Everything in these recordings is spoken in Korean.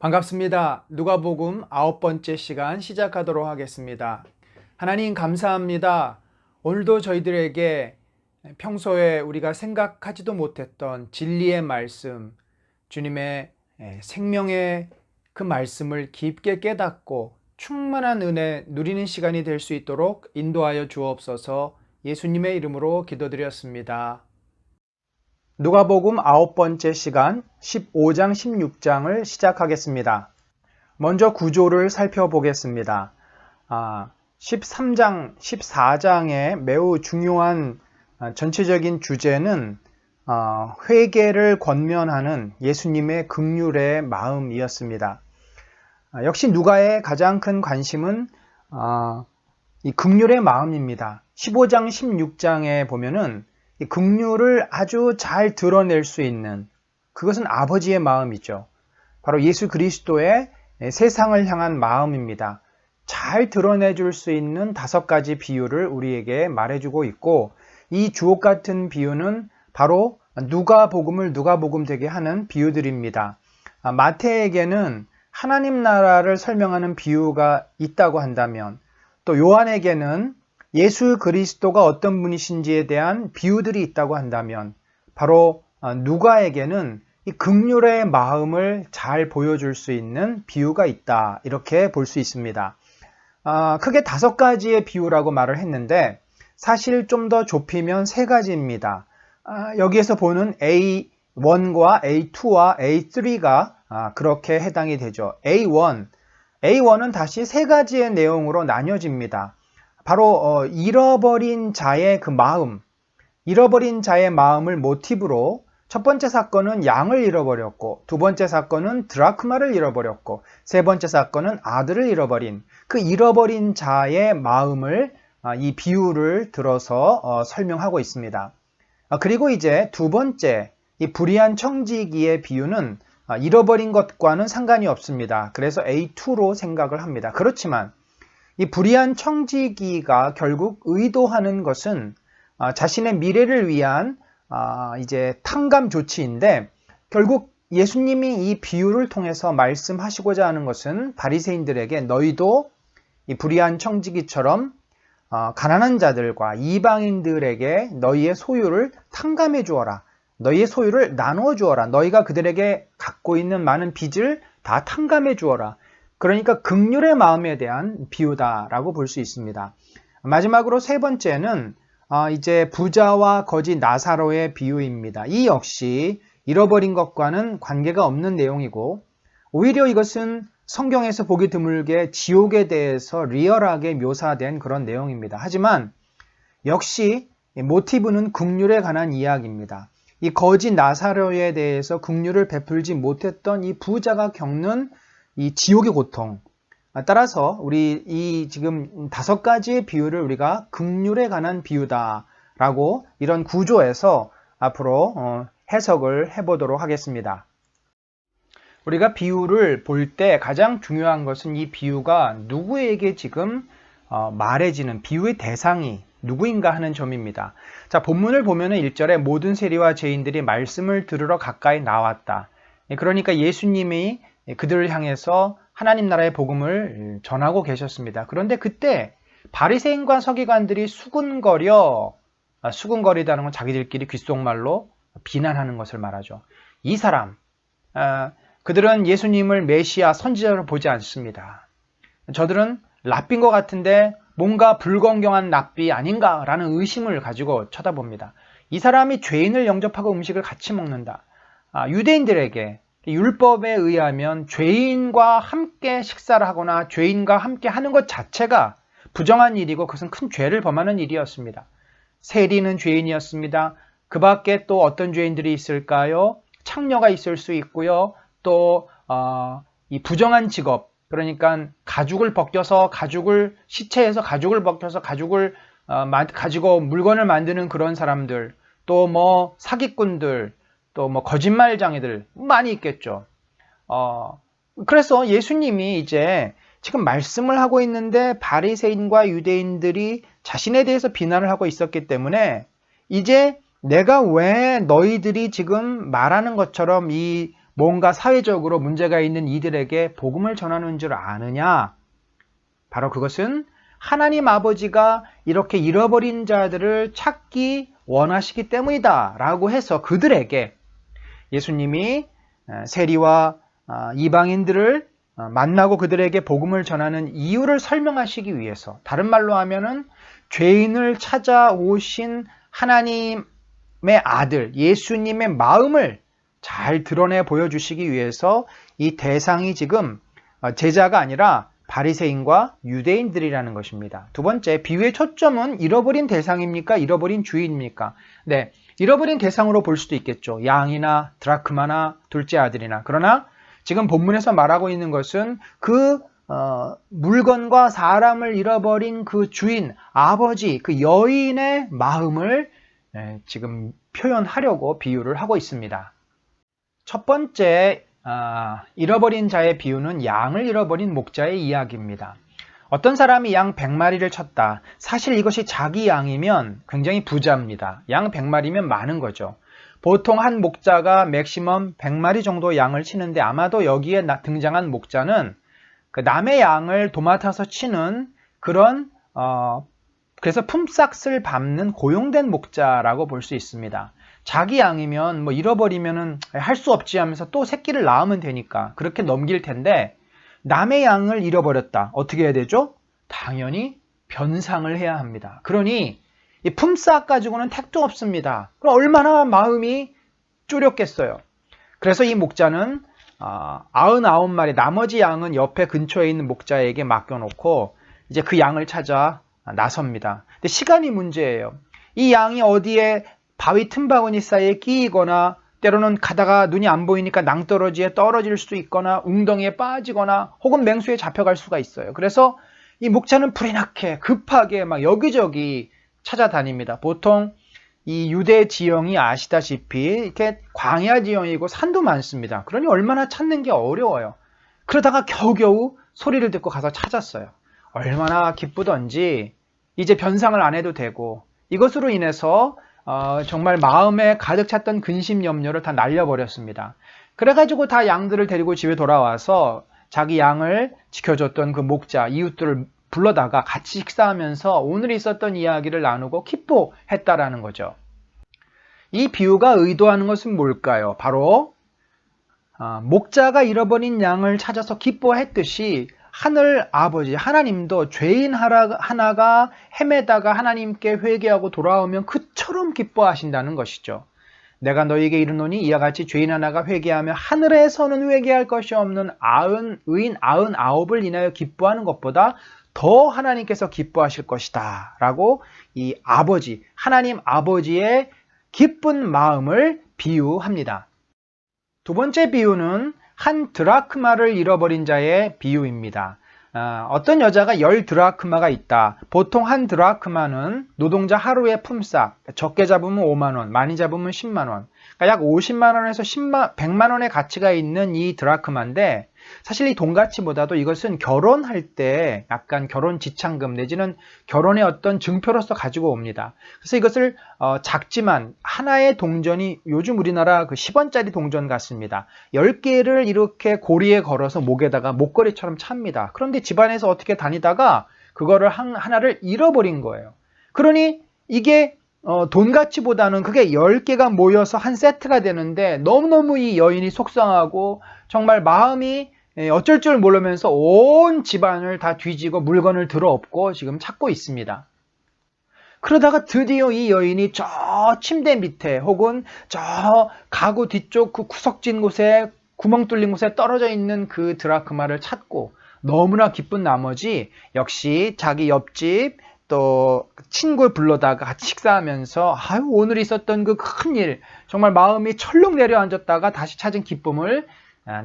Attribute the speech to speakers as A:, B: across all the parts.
A: 반갑습니다. 누가복음 9번째 시간 시작하도록 하겠습니다. 하나님 감사합니다. 오늘도 저희들에게 평소에 우리가 생각하지도 못했던 진리의 말씀, 주님의 생명의 그 말씀을 깊게 깨닫고 충만한 은혜 누리는 시간이 될 수 있도록 인도하여 주옵소서. 예수님의 이름으로 기도드렸습니다. 누가복음 9번째 시간 15장 16장을 시작하겠습니다. 먼저 구조를 살펴보겠습니다. 13장, 14장의 매우 중요한 전체적인 주제는 회개를 권면하는 예수님의 긍휼의 마음이었습니다. 역시 누가의 가장 큰 관심은 이 긍휼의 마음입니다. 15장, 16장에 보면은 이 긍휼을 아주 잘 드러낼 수 있는 그것은 아버지의 마음이죠. 바로 예수 그리스도의 세상을 향한 마음입니다. 잘 드러내줄 수 있는 5가지 비유를 우리에게 말해주고 있고, 이 주옥 같은 비유는 바로 누가복음을 누가복음 되게 하는 비유들입니다. 마태에게는 하나님 나라를 설명하는 비유가 있다고 한다면, 또 요한에게는 예수 그리스도가 어떤 분이신지에 대한 비유들이 있다고 한다면, 바로 누가에게는 이 긍휼의 마음을 잘 보여줄 수 있는 비유가 있다, 이렇게 볼 수 있습니다. 크게 5가지의 비유라고 말을 했는데 사실 좀 더 좁히면 3가지입니다. 여기에서 보는 A1과 A2와 A3가 그렇게 해당이 되죠. A1은 다시 3가지의 내용으로 나뉘어집니다. 바로 잃어버린 자의 그 마음, 잃어버린 자의 마음을 모티브로 첫 번째 사건은 양을 잃어버렸고, 두 번째 사건은 드라크마를 잃어버렸고, 세 번째 사건은 아들을 잃어버린 그 잃어버린 자의 마음을 이 비유를 들어서 설명하고 있습니다. 그리고 이제 두 번째 이 불의한 청지기의 비유는 잃어버린 것과는 상관이 없습니다. 그래서 A2로 생각을 합니다. 그렇지만 이 불의한 청지기가 결국 의도하는 것은 자신의 미래를 위한 이제 탕감 조치인데, 결국 예수님이 이 비유를 통해서 말씀하시고자 하는 것은 바리새인들에게 너희도 이 불의한 청지기처럼 가난한 자들과 이방인들에게 너희의 소유를 탕감해 주어라. 너희의 소유를 나누어 주어라. 너희가 그들에게 갖고 있는 많은 빚을 다 탕감해 주어라. 그러니까 긍휼의 마음에 대한 비유다라고 볼 수 있습니다. 마지막으로 3번째는 이제 부자와 거지 나사로의 비유입니다. 이 역시 잃어버린 것과는 관계가 없는 내용이고, 오히려 이것은 성경에서 보기 드물게 지옥에 대해서 리얼하게 묘사된 그런 내용입니다. 하지만 역시 모티브는 긍휼에 관한 이야기입니다. 이 거지 나사로에 대해서 긍휼을 베풀지 못했던 이 부자가 겪는 이 지옥의 고통, 따라서 우리 이 지금 5가지의 비유를 우리가 긍휼에 관한 비유다라고 이런 구조에서 앞으로 해석을 해보도록 하겠습니다. 우리가 비유를 볼 때 가장 중요한 것은 이 비유가 누구에게 지금 말해지는, 비유의 대상이 누구인가 하는 점입니다. 자, 본문을 보면 1절에 모든 세리와 죄인들이 말씀을 들으러 가까이 나왔다. 그러니까 예수님이 그들을 향해서 하나님 나라의 복음을 전하고 계셨습니다. 그런데 그때 바리새인과 서기관들이 수군거리다는 건 자기들끼리 귓속말로 비난하는 것을 말하죠. 이 사람, 그들은 예수님을 메시아 선지자로 보지 않습니다. 저들은 랍비인 것 같은데 뭔가 불건경한 랍비 아닌가라는 의심을 가지고 쳐다봅니다. 이 사람이 죄인을 영접하고 음식을 같이 먹는다. 유대인들에게 율법에 의하면 죄인과 함께 식사를 하거나 죄인과 함께 하는 것 자체가 부정한 일이고 그것은 큰 죄를 범하는 일이었습니다. 세리는 죄인이었습니다. 그 밖에 또 어떤 죄인들이 있을까요? 창녀가 있을 수 있고요. 또 이 부정한 직업, 그러니까 가죽을 벗겨서 시체에서 가죽을 벗겨서 가죽을 가지고 물건을 만드는 그런 사람들, 또 뭐 사기꾼들, 또 뭐 거짓말장애들 많이 있겠죠. 그래서 예수님이 이제 지금 말씀을 하고 있는데 바리새인과 유대인들이 자신에 대해서 비난을 하고 있었기 때문에 이제 내가 왜 너희들이 지금 말하는 것처럼 이 뭔가 사회적으로 문제가 있는 이들에게 복음을 전하는 줄 아느냐? 바로 그것은 하나님 아버지가 이렇게 잃어버린 자들을 찾기 원하시기 때문이다 라고 해서 그들에게 예수님이 세리와 이방인들을 만나고 그들에게 복음을 전하는 이유를 설명하시기 위해서, 다른 말로 하면은 죄인을 찾아오신 하나님의 아들 예수님의 마음을 잘 드러내 보여주시기 위해서 이 대상이 지금 제자가 아니라 바리새인과 유대인들이라는 것입니다. 두 번째, 비유의 초점은 잃어버린 대상입니까? 잃어버린 주인입니까? 네, 잃어버린 대상으로 볼 수도 있겠죠. 양이나 드라크마나 둘째 아들이나. 그러나 지금 본문에서 말하고 있는 것은 그 물건과 사람을 잃어버린 그 주인, 아버지, 그 여인의 마음을 지금 표현하려고 비유를 하고 있습니다. 첫 번째 잃어버린 자의 비유는 양을 잃어버린 목자의 이야기입니다. 어떤 사람이 양 100마리를 쳤다. 사실 이것이 자기 양이면 굉장히 부자입니다. 양 100마리면 많은 거죠. 보통 한 목자가 맥시멈 100마리 정도 양을 치는데 아마도 여기에 등장한 목자는 그 남의 양을 도맡아서 치는 그런 그래서 품삯을 밟는 고용된 목자라고 볼 수 있습니다. 자기 양이면 뭐 잃어버리면은 할 수 없지 하면서 또 새끼를 낳으면 되니까 그렇게 넘길 텐데, 남의 양을 잃어버렸다. 어떻게 해야 되죠? 당연히 변상을 해야 합니다. 그러니 이 품삯 가지고는 택도 없습니다. 그럼 얼마나 마음이 쪼렸겠어요. 그래서 이 목자는 99마리 나머지 양은 옆에 근처에 있는 목자에게 맡겨놓고 이제 그 양을 찾아 나섭니다. 근데 시간이 문제예요. 이 양이 어디에 바위 틈바구니 사이에 끼이거나 때로는 가다가 눈이 안 보이니까 낭떠러지에 떨어질 수도 있거나 웅덩이에 빠지거나 혹은 맹수에 잡혀갈 수가 있어요. 그래서 이 목자는 불이 나게 급하게 막 여기저기 찾아다닙니다. 보통 이 유대 지형이 아시다시피 이렇게 광야 지형이고 산도 많습니다. 그러니 얼마나 찾는 게 어려워요. 그러다가 겨우겨우 소리를 듣고 가서 찾았어요. 얼마나 기쁘던지 이제 변상을 안 해도 되고, 이것으로 인해서 정말 마음에 가득 찼던 근심 염려를 다 날려버렸습니다. 그래가지고 다 양들을 데리고 집에 돌아와서 자기 양을 지켜줬던 그 목자, 이웃들을 불러다가 같이 식사하면서 오늘 있었던 이야기를 나누고 기뻐했다라는 거죠. 이 비유가 의도하는 것은 뭘까요? 바로 목자가 잃어버린 양을 찾아서 기뻐했듯이 하늘 아버지 하나님도 죄인 하나가 헤매다가 하나님께 회개하고 돌아오면 그처럼 기뻐하신다는 것이죠. 내가 너희에게 이르노니 이와 같이 죄인 하나가 회개하며 하늘에서는 회개할 것이 없는 의인 99을 인하여 기뻐하는 것보다 더 하나님께서 기뻐하실 것이다 라고 이 아버지, 하나님 아버지의 기쁜 마음을 비유합니다. 두 번째 비유는 한 드라크마를 잃어버린 자의 비유입니다. 어떤 여자가 10드라크마가 있다. 보통 한 드라크마는 노동자 하루의 품삯, 적게 잡으면 5만원, 많이 잡으면 10만원, 그러니까 약 50만원에서 100만원의 가치가 있는 이 드라크마인데, 사실 이 돈가치보다도 이것은 결혼할 때 약간 결혼 지참금 내지는 결혼의 어떤 증표로서 가지고 옵니다. 그래서 이것을 작지만 하나의 동전이 요즘 우리나라 그 10원짜리 동전 같습니다. 10개를 이렇게 고리에 걸어서 목에다가 목걸이처럼 찹니다. 그런데 집안에서 어떻게 다니다가 그거를 하나를 잃어버린 거예요. 그러니 이게 돈가치보다는 그게 10개가 모여서 한 세트가 되는데 너무너무 이 여인이 속상하고 정말 마음이 어쩔 줄 모르면서 온 집안을 다 뒤지고 물건을 들어엎고 지금 찾고 있습니다. 그러다가 드디어 이 여인이 저 침대 밑에 혹은 저 가구 뒤쪽 그 구석진 곳에 구멍 뚫린 곳에 떨어져 있는 그 드라크마를 찾고 너무나 기쁜 나머지 역시 자기 옆집 또 친구를 불러다가 같이 식사하면서 오늘 있었던 그 큰일, 정말 마음이 철렁 내려앉았다가 다시 찾은 기쁨을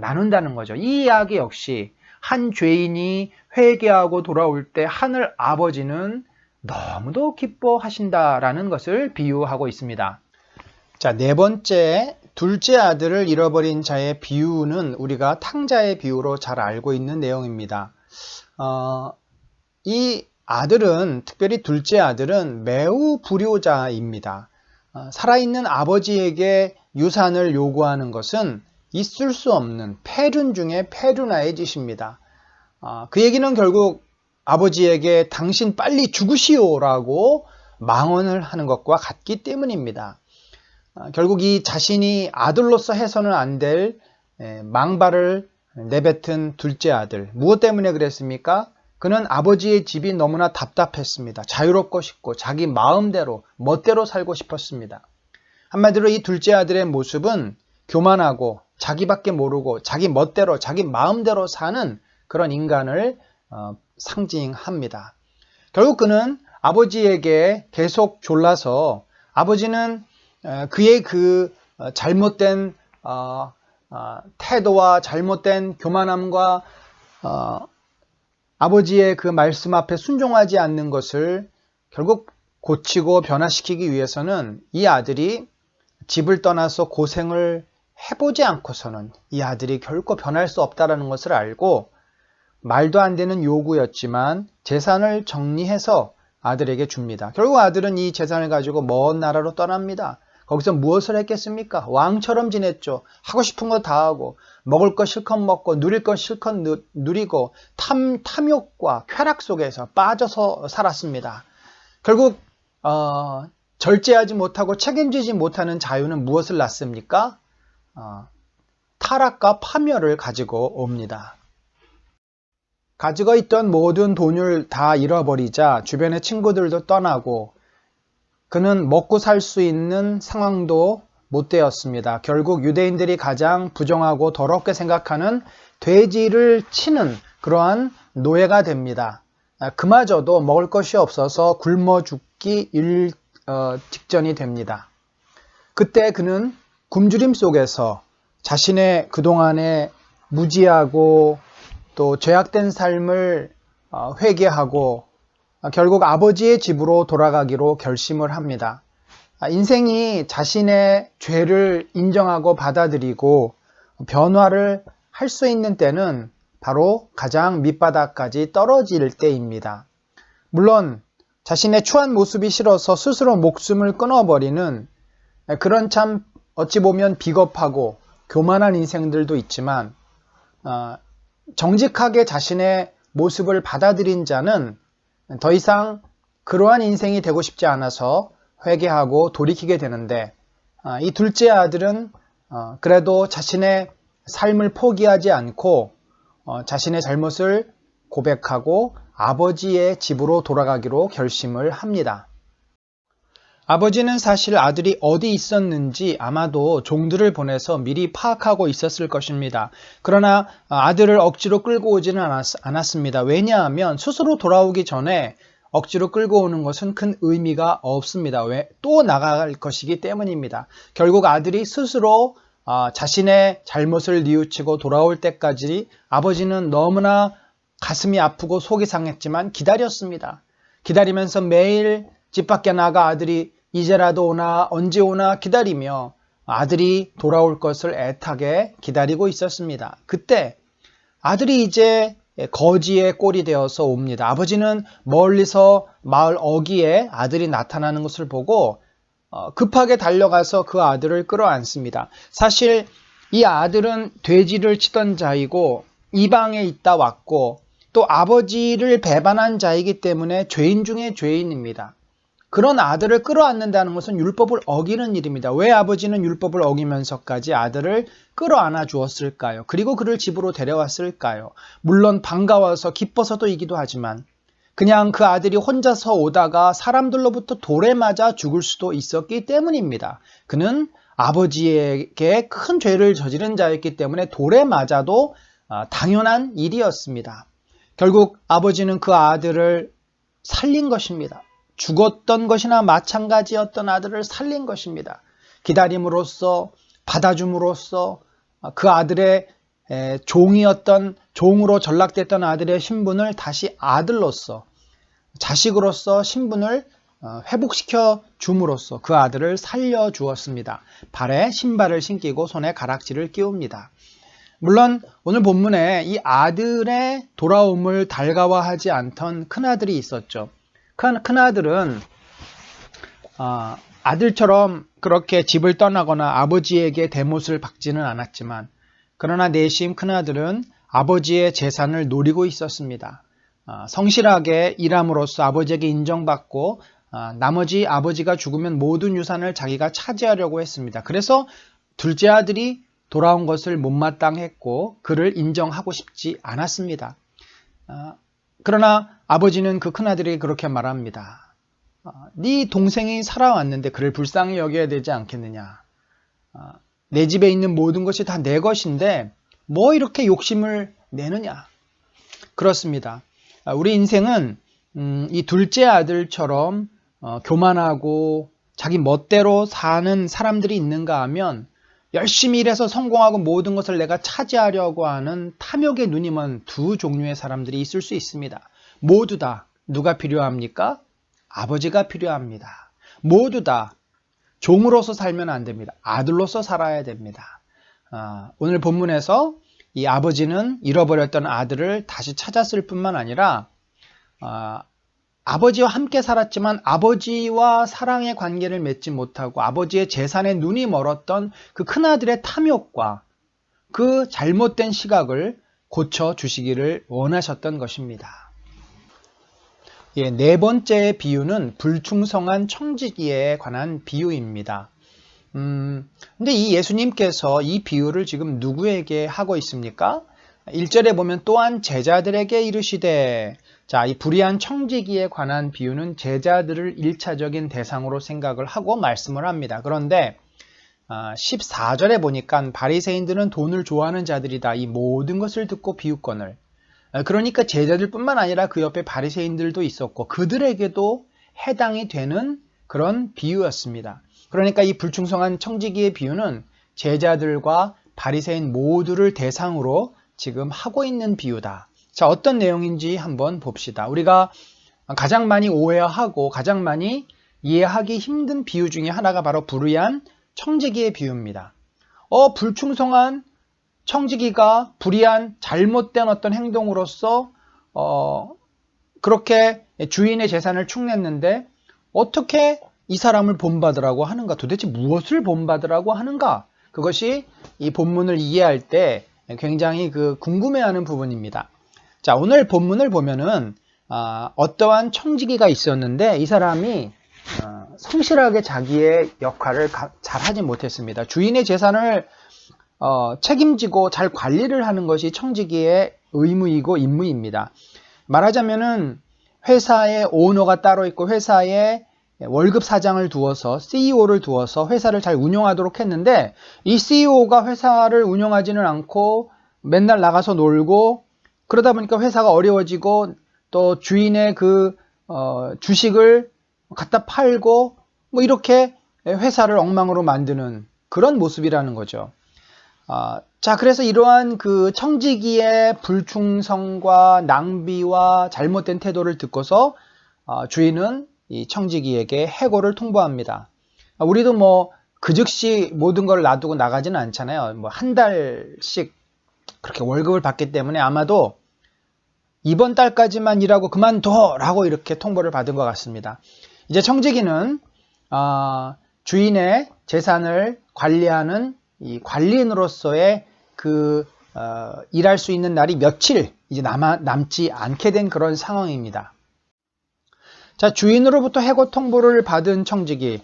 A: 나눈다는 거죠. 이 이야기 역시 한 죄인이 회개하고 돌아올 때 하늘 아버지는 너무도 기뻐하신다라는 것을 비유하고 있습니다. 자, 네 번째, 둘째 아들을 잃어버린 자의 비유는 우리가 탕자의 비유로 잘 알고 있는 내용입니다. 이 아들은, 특별히 둘째 아들은 매우 불효자입니다. 살아있는 아버지에게 유산을 요구하는 것은 있을 수 없는 폐륜 중에 폐륜아의 짓입니다. 그 얘기는 결국 아버지에게 당신 빨리 죽으시오라고 망언을 하는 것과 같기 때문입니다. 결국 이 자신이 아들로서 해서는 안 될 망발을 내뱉은 둘째 아들, 무엇 때문에 그랬습니까? 그는 아버지의 집이 너무나 답답했습니다. 자유롭고 싶고 자기 마음대로 멋대로 살고 싶었습니다. 한마디로 이 둘째 아들의 모습은 교만하고 자기밖에 모르고 자기 멋대로 자기 마음대로 사는 그런 인간을 상징합니다. 결국 그는 아버지에게 계속 졸라서 아버지는 그의 그 잘못된 태도와 잘못된 교만함과 아버지의 그 말씀 앞에 순종하지 않는 것을 결국 고치고 변화시키기 위해서는 이 아들이 집을 떠나서 고생을 해보지 않고서는 이 아들이 결코 변할 수 없다는 것을 알고 말도 안 되는 요구였지만 재산을 정리해서 아들에게 줍니다. 결국 아들은 이 재산을 가지고 먼 나라로 떠납니다. 거기서 무엇을 했겠습니까? 왕처럼 지냈죠. 하고 싶은 거 다 하고 먹을 거 실컷 먹고 누릴 거 실컷 누리고 탐욕과 쾌락 속에서 빠져서 살았습니다. 결국 절제하지 못하고 책임지지 못하는 자유는 무엇을 낳습니까? 타락과 파멸을 가지고 옵니다. 가지고 있던 모든 돈을 다 잃어버리자 주변의 친구들도 떠나고 그는 먹고 살 수 있는 상황도 못 되었습니다. 결국 유대인들이 가장 부정하고 더럽게 생각하는 돼지를 치는 그러한 노예가 됩니다. 그마저도 먹을 것이 없어서 굶어 죽기 직전이 됩니다. 그때 그는 굶주림 속에서 자신의 그동안의 무지하고 또 죄악된 삶을 회개하고 결국 아버지의 집으로 돌아가기로 결심을 합니다. 인생이 자신의 죄를 인정하고 받아들이고 변화를 할 수 있는 때는 바로 가장 밑바닥까지 떨어질 때입니다. 물론 자신의 추한 모습이 싫어서 스스로 목숨을 끊어버리는 그런 참 어찌 보면 비겁하고 교만한 인생들도 있지만 정직하게 자신의 모습을 받아들인 자는 더 이상 그러한 인생이 되고 싶지 않아서 회개하고 돌이키게 되는데 이 둘째 아들은 그래도 자신의 삶을 포기하지 않고 자신의 잘못을 고백하고 아버지의 집으로 돌아가기로 결심을 합니다. 아버지는 사실 아들이 어디 있었는지 아마도 종들을 보내서 미리 파악하고 있었을 것입니다. 그러나 아들을 억지로 끌고 오지는 않았습니다. 왜냐하면 스스로 돌아오기 전에 억지로 끌고 오는 것은 큰 의미가 없습니다. 왜? 또 나갈 것이기 때문입니다. 결국 아들이 스스로 자신의 잘못을 뉘우치고 돌아올 때까지 아버지는 너무나 가슴이 아프고 속이 상했지만 기다렸습니다. 기다리면서 매일 집 밖에 나가 아들이 이제라도 오나 언제 오나 기다리며 아들이 돌아올 것을 애타게 기다리고 있었습니다. 그때 아들이 이제 거지의 꼴이 되어서 옵니다. 아버지는 멀리서 마을 어귀에 아들이 나타나는 것을 보고 급하게 달려가서 그 아들을 끌어안습니다. 사실 이 아들은 돼지를 치던 자이고 이방에 있다 왔고 또 아버지를 배반한 자이기 때문에 죄인 중에 죄인입니다. 그런 아들을 끌어안는다는 것은 율법을 어기는 일입니다. 왜 아버지는 율법을 어기면서까지 아들을 끌어안아 주었을까요? 그리고 그를 집으로 데려왔을까요? 물론 반가워서 기뻐서도이기도 하지만 그냥 그 아들이 혼자서 오다가 사람들로부터 돌에 맞아 죽을 수도 있었기 때문입니다. 그는 아버지에게 큰 죄를 저지른 자였기 때문에 돌에 맞아도 당연한 일이었습니다. 결국 아버지는 그 아들을 살린 것입니다. 죽었던 것이나 마찬가지였던 아들을 살린 것입니다. 기다림으로써 받아줌으로써 그 아들의 종으로 전락됐던 아들의 신분을 다시 아들로서 자식으로서 신분을 회복시켜 줌으로써 그 아들을 살려 주었습니다. 발에 신발을 신기고 손에 가락지를 끼웁니다. 물론 오늘 본문에 이 아들의 돌아옴을 달가워하지 않던 큰아들이 있었죠. 큰아들은 아들처럼 그렇게 집을 떠나거나 아버지에게 대못을 박지는 않았지만 그러나 내심 큰아들은 아버지의 재산을 노리고 있었습니다. 성실하게 일함으로써 아버지에게 인정받고 나머지 아버지가 죽으면 모든 유산을 자기가 차지하려고 했습니다. 그래서 둘째 아들이 돌아온 것을 못마땅했고 그를 인정하고 싶지 않았습니다. 그러나 아버지는 그 큰아들이 그렇게 말합니다. 네 동생이 살아왔는데 그를 불쌍히 여겨야 되지 않겠느냐. 내 집에 있는 모든 것이 다 내 것인데 뭐 이렇게 욕심을 내느냐. 그렇습니다. 우리 인생은 이 둘째 아들처럼 교만하고 자기 멋대로 사는 사람들이 있는가 하면 열심히 일해서 성공하고 모든 것을 내가 차지하려고 하는 탐욕의 눈이 먼 두 종류의 사람들이 있을 수 있습니다. 모두 다 누가 필요합니까? 아버지가 필요합니다. 모두 다 종으로서 살면 안 됩니다. 아들로서 살아야 됩니다. 오늘 본문에서 이 아버지는 잃어버렸던 아들을 다시 찾았을 뿐만 아니라 아버지와 함께 살았지만 아버지와 사랑의 관계를 맺지 못하고 아버지의 재산에 눈이 멀었던 그 큰아들의 탐욕과 그 잘못된 시각을 고쳐주시기를 원하셨던 것입니다. 네 번째 비유는 불충성한 청지기에 관한 비유입니다. 근데 이 예수님께서 이 비유를 지금 누구에게 하고 있습니까? 1절에 보면 또한 제자들에게 이르시되, 자, 이 불의한 청지기에 관한 비유는 제자들을 1차적인 대상으로 생각을 하고 말씀을 합니다. 그런데 14절에 보니까 바리새인들은 돈을 좋아하는 자들이다. 이 모든 것을 듣고 비유권을. 그러니까 제자들뿐만 아니라 그 옆에 바리새인들도 있었고 그들에게도 해당이 되는 그런 비유였습니다. 그러니까 이 불충성한 청지기의 비유는 제자들과 바리새인 모두를 대상으로 지금 하고 있는 비유다. 자, 어떤 내용인지 한번 봅시다. 우리가 가장 많이 오해하고 가장 많이 이해하기 힘든 비유 중에 하나가 바로 불의한 청지기의 비유입니다. 불충성한 청지기가 불의한 잘못된 어떤 행동으로서 그렇게 주인의 재산을 축냈는데 어떻게 이 사람을 본받으라고 하는가? 도대체 무엇을 본받으라고 하는가? 그것이 이 본문을 이해할 때 굉장히 궁금해하는 부분입니다. 자, 오늘 본문을 보면은 어떠한 청지기가 있었는데 이 사람이 성실하게 자기의 역할을 잘 하지 못했습니다. 주인의 재산을 책임지고 잘 관리를 하는 것이 청지기의 의무이고 임무입니다. 말하자면은 회사에 오너가 따로 있고 회사에 월급 사장을 두어서 CEO를 두어서 회사를 잘 운영하도록 했는데 이 CEO가 회사를 운영하지는 않고 맨날 나가서 놀고 그러다 보니까 회사가 어려워지고 또 주인의 주식을 갖다 팔고 뭐 이렇게 회사를 엉망으로 만드는 그런 모습이라는 거죠. 자, 그래서 이러한 청지기의 불충성과 낭비와 잘못된 태도를 듣고서 주인은 이 청지기에게 해고를 통보합니다. 우리도 뭐 그 즉시 모든 걸 놔두고 나가지는 않잖아요. 뭐 한 달씩 그렇게 월급을 받기 때문에 아마도 이번 달까지만 일하고 그만둬라고 이렇게 통보를 받은 것 같습니다. 이제 청지기는 주인의 재산을 관리하는 이 관리인으로서의 일할 수 있는 날이 며칠 이제 남지 않게 된 그런 상황입니다. 자, 주인으로부터 해고 통보를 받은 청지기,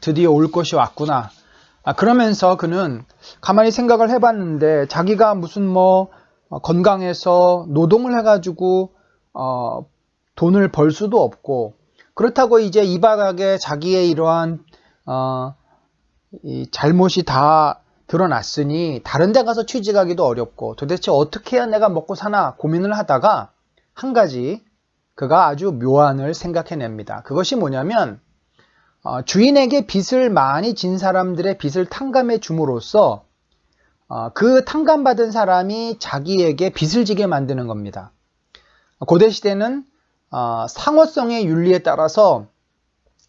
A: 드디어 올 것이 왔구나. 그러면서 그는 가만히 생각을 해봤는데 자기가 무슨 건강해서 노동을 해가지고 돈을 벌 수도 없고 그렇다고 이제 이 바닥에 자기의 이러한 이 잘못이 다 드러났으니 다른 데 가서 취직하기도 어렵고 도대체 어떻게 해야 내가 먹고 사나 고민을 하다가 한 가지 그가 아주 묘안을 생각해냅니다. 그것이 뭐냐면 주인에게 빚을 많이 진 사람들의 빚을 탕감해 줌으로써 그 탕감받은 사람이 자기에게 빚을 지게 만드는 겁니다. 고대시대는 상호성의 윤리에 따라서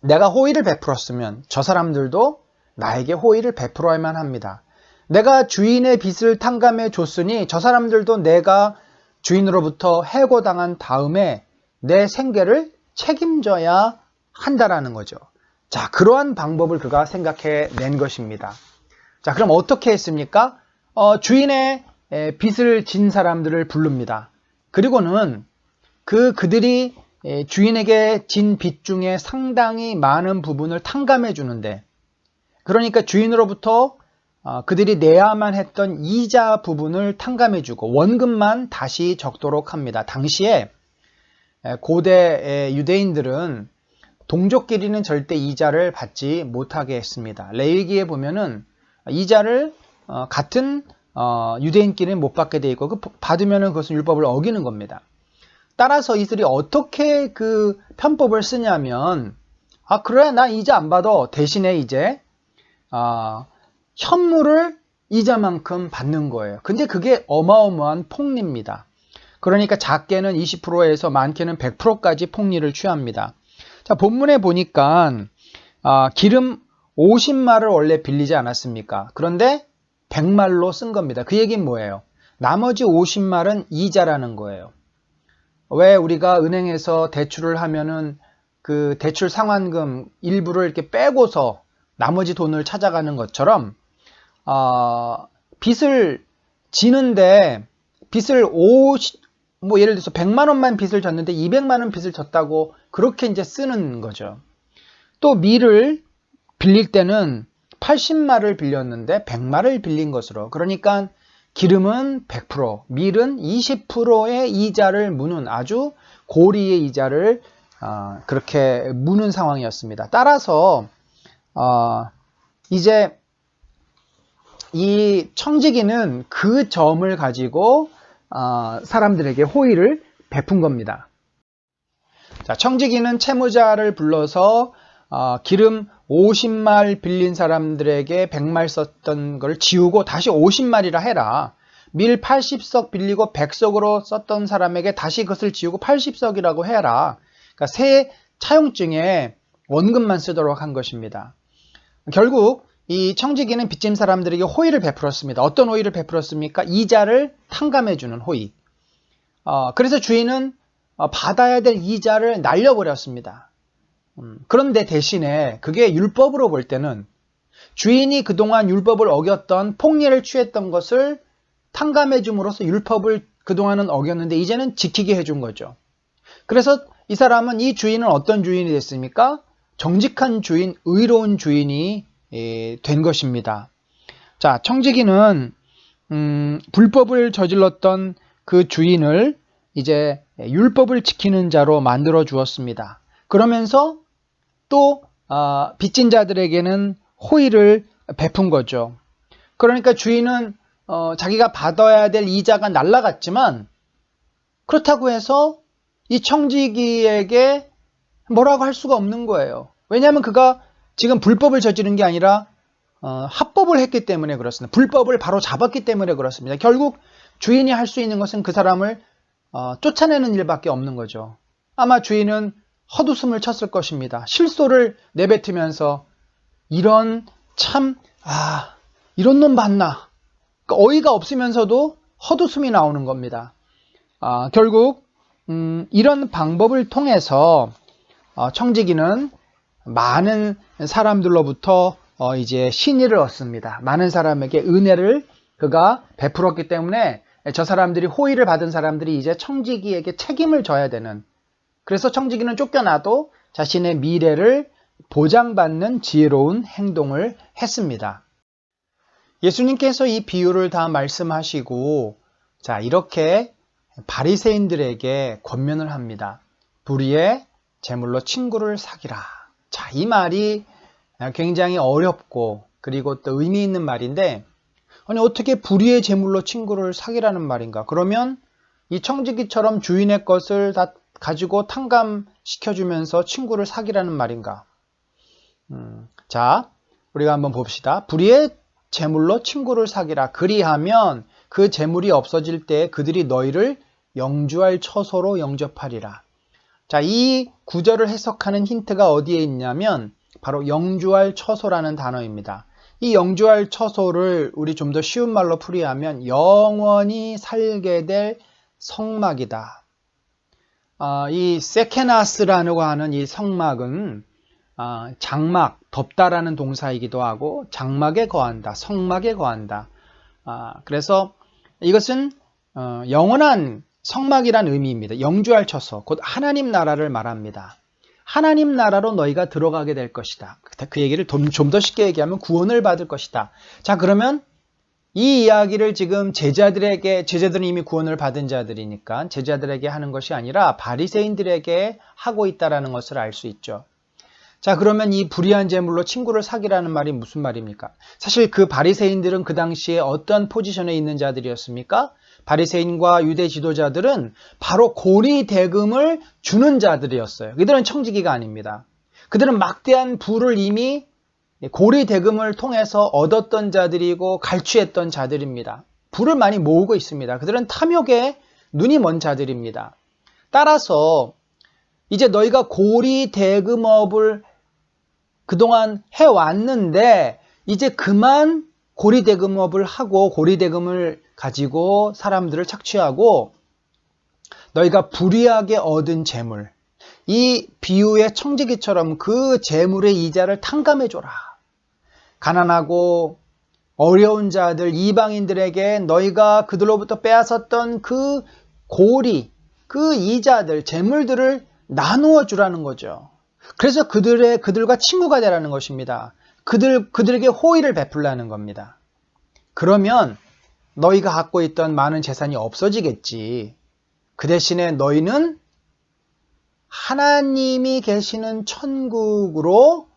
A: 내가 호의를 베풀었으면 저 사람들도 나에게 호의를 베풀어야만 합니다. 내가 주인의 빚을 탕감해 줬으니 저 사람들도 내가 주인으로부터 해고당한 다음에 내 생계를 책임져야 한다라는 거죠. 자, 그러한 방법을 그가 생각해 낸 것입니다. 자, 그럼 어떻게 했습니까? 주인의 빚을 진 사람들을 부릅니다. 그리고는 그들이 주인에게 진 빚 중에 상당히 많은 부분을 탕감해 주는데, 그러니까 주인으로부터 그들이 내야만 했던 이자 부분을 탕감해 주고 원금만 다시 적도록 합니다. 당시에 고대 유대인들은 동족끼리는 절대 이자를 받지 못하게 했습니다. 레위기에 보면은 이자를 같은 유대인끼리는 못 받게 돼 있고, 받으면은 그것은 율법을 어기는 겁니다. 따라서 이들이 어떻게 그 편법을 쓰냐면, 그래, 나 이자 안 받아. 대신에 이제 현물을 이자만큼 받는 거예요. 근데 그게 어마어마한 폭리입니다. 그러니까 작게는 20%에서 많게는 100%까지 폭리를 취합니다. 자, 본문에 보니까 기름 50말을 원래 빌리지 않았습니까? 그런데 100말로 쓴 겁니다. 그 얘기는 뭐예요? 나머지 50말은 이자라는 거예요. 왜 우리가 은행에서 대출을 하면은 그 대출 상환금 일부를 이렇게 빼고서 나머지 돈을 찾아가는 것처럼 빚을 지는데 빚을 예를 들어서 100만 원만 빚을 졌는데 200만 원 빚을 졌다고 그렇게 이제 쓰는 거죠. 또 밀을 빌릴 때는 80말을 빌렸는데 100말을 빌린 것으로, 그러니까 기름은 100%, 밀은 20%의 이자를 무는, 아주 고리의 이자를 그렇게 무는 상황이었습니다. 따라서 이제 이 청지기는 그 점을 가지고 사람들에게 호의를 베푼 겁니다. 자, 청지기는 채무자를 불러서 기름 50말 빌린 사람들에게 100말 썼던 걸 지우고 다시 50말이라 해라. 밀 80석 빌리고 100석으로 썼던 사람에게 다시 그것을 지우고 80석이라고 해라. 그러니까 새 차용증에 원금만 쓰도록 한 것입니다. 결국 이 청지기는 빚진 사람들에게 호의를 베풀었습니다. 어떤 호의를 베풀었습니까? 이자를 탕감해주는 호의. 그래서 주인은 받아야 될 이자를 날려버렸습니다. 그런데 대신에 그게 율법으로 볼 때는 주인이 그동안 율법을 어겼던 폭리를 취했던 것을 탕감해 줌으로써 율법을 그동안은 어겼는데 이제는 지키게 해준 거죠. 그래서 이 사람은, 이 주인은 어떤 주인이 됐습니까? 정직한 주인, 의로운 주인이 된 것입니다. 자, 청지기는 불법을 저질렀던 그 주인을 이제 율법을 지키는 자로 만들어 주었습니다. 그러면서 또 빚진 자들에게는 호의를 베푼 거죠. 그러니까 주인은 자기가 받아야 될 이자가 날라갔지만 그렇다고 해서 이 청지기에게 뭐라고 할 수가 없는 거예요. 왜냐하면 그가 지금 불법을 저지른 게 아니라 합법을 했기 때문에 그렇습니다. 불법을 바로 잡았기 때문에 그렇습니다. 결국 주인이 할 수 있는 것은 그 사람을 쫓아내는 일밖에 없는 거죠. 아마 주인은 헛웃음을 쳤을 것입니다. 실소를 내뱉으면서 이런 놈 봤나? 어이가 없으면서도 헛웃음이 나오는 겁니다. 결국 이런 방법을 통해서 청지기는 많은 사람들로부터 이제 신의를 얻습니다. 많은 사람에게 은혜를 그가 베풀었기 때문에 저 사람들이, 호의를 받은 사람들이 이제 청지기에게 책임을 져야 되는, 그래서 청지기는 쫓겨나도 자신의 미래를 보장받는 지혜로운 행동을 했습니다. 예수님께서 이 비유를 다 말씀하시고 자, 이렇게 바리새인들에게 권면을 합니다. 불의의 제물로 친구를 사귀라. 자, 이 말이 굉장히 어렵고 그리고 또 의미 있는 말인데, 아니 어떻게 불의의 제물로 친구를 사귀라는 말인가? 그러면 이 청지기처럼 주인의 것을 다 가지고 탕감시켜주면서 친구를 사귀라는 말인가? 자, 우리가 한번 봅시다. 불의의 제물로 친구를 사귀라. 그리하면 그 제물이 없어질 때 그들이 너희를 영주할 처소로 영접하리라. 자, 이 구절을 해석하는 힌트가 어디에 있냐면 바로 영주할 처소라는 단어입니다. 이 영주할 처소를 우리 좀 더 쉬운 말로 풀이하면 영원히 살게 될 성막이다. 이 세케나스라고 하는 이 성막은 장막, 덮다라는 동사이기도 하고 장막에 거한다, 성막에 거한다. 그래서 이것은 영원한 성막이란 의미입니다. 영주할 처소, 곧 하나님 나라를 말합니다. 하나님 나라로 너희가 들어가게 될 것이다. 그 얘기를 좀 더 쉽게 얘기하면 구원을 받을 것이다. 자, 그러면 이 이야기를 지금 제자들은 이미 구원을 받은 자들이니까 제자들에게 하는 것이 아니라 바리새인들에게 하고 있다라는 것을 알 수 있죠. 자, 그러면 이 불의한 제물로 친구를 사귀라는 말이 무슨 말입니까? 사실 그 바리새인들은 그 당시에 어떤 포지션에 있는 자들이었습니까? 바리새인과 유대 지도자들은 바로 고리 대금을 주는 자들이었어요. 그들은 청지기가 아닙니다. 그들은 막대한 부를 이미 고리 대금을 통해서 얻었던 자들이고 갈취했던 자들입니다. 부를 많이 모으고 있습니다. 그들은 탐욕에 눈이 먼 자들입니다. 따라서 이제 너희가 고리 대금업을 그동안 해왔는데 이제 그만 고리 대금업을 하고 고리 대금을 가지고 사람들을 착취하고 너희가 불의하게 얻은 재물, 이 비유의 청지기처럼 그 재물의 이자를 탕감해줘라. 가난하고 어려운 자들, 이방인들에게 너희가 그들로부터 빼앗았던 그 고리, 그 이자들, 재물들을 나누어 주라는 거죠. 그래서 그들과 친구가 되라는 것입니다. 그들에게 호의를 베풀라는 겁니다. 그러면 너희가 갖고 있던 많은 재산이 없어지겠지. 그 대신에 너희는 하나님이 계시는 천국으로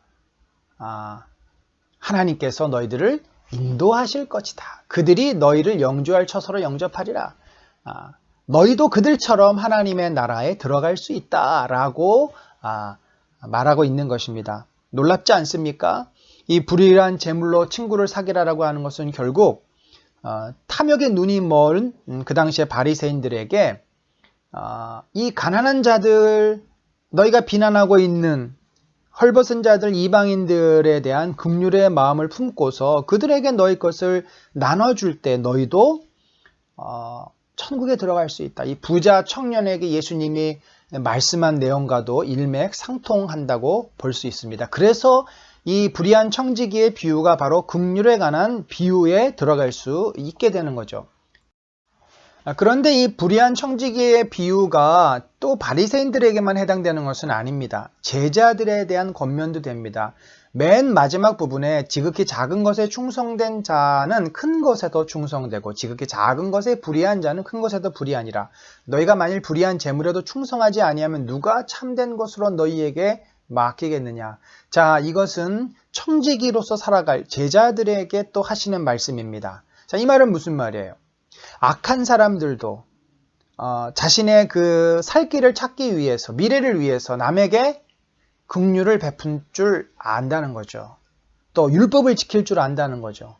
A: 하나님께서 너희들을 인도하실 것이다. 그들이 너희를 영주할 처소로 영접하리라. 너희도 그들처럼 하나님의 나라에 들어갈 수 있다라고 말하고 있는 것입니다. 놀랍지 않습니까? 이 불의한 재물로 친구를 사귀라라고 하는 것은 결국 탐욕의 눈이 먼 그 당시의 바리새인들에게 이 가난한 자들, 너희가 비난하고 있는 헐벗은 자들, 이방인들에 대한 긍휼의 마음을 품고서 그들에게 너희 것을 나눠줄 때 너희도 천국에 들어갈 수 있다. 이 부자 청년에게 예수님이 말씀한 내용과도 일맥상통한다고 볼 수 있습니다. 그래서 이 불의한 청지기의 비유가 바로 긍휼에 관한 비유에 들어갈 수 있게 되는 거죠. 그런데 이 불의한 청지기의 비유가 또 바리새인들에게만 해당되는 것은 아닙니다. 제자들에 대한 권면도 됩니다. 맨 마지막 부분에 지극히 작은 것에 충성된 자는 큰 것에도 충성되고 지극히 작은 것에 불의한 자는 큰 것에도 불의하니라. 너희가 만일 불의한 재물에도 충성하지 아니하면 누가 참된 것으로 너희에게 맡기겠느냐. 자, 이것은 청지기로서 살아갈 제자들에게 또 하시는 말씀입니다. 자, 이 말은 무슨 말이에요? 악한 사람들도 자신의 그 살 길을 찾기 위해서, 미래를 위해서 남에게 긍휼을 베푼 줄 안다는 거죠. 또 율법을 지킬 줄 안다는 거죠.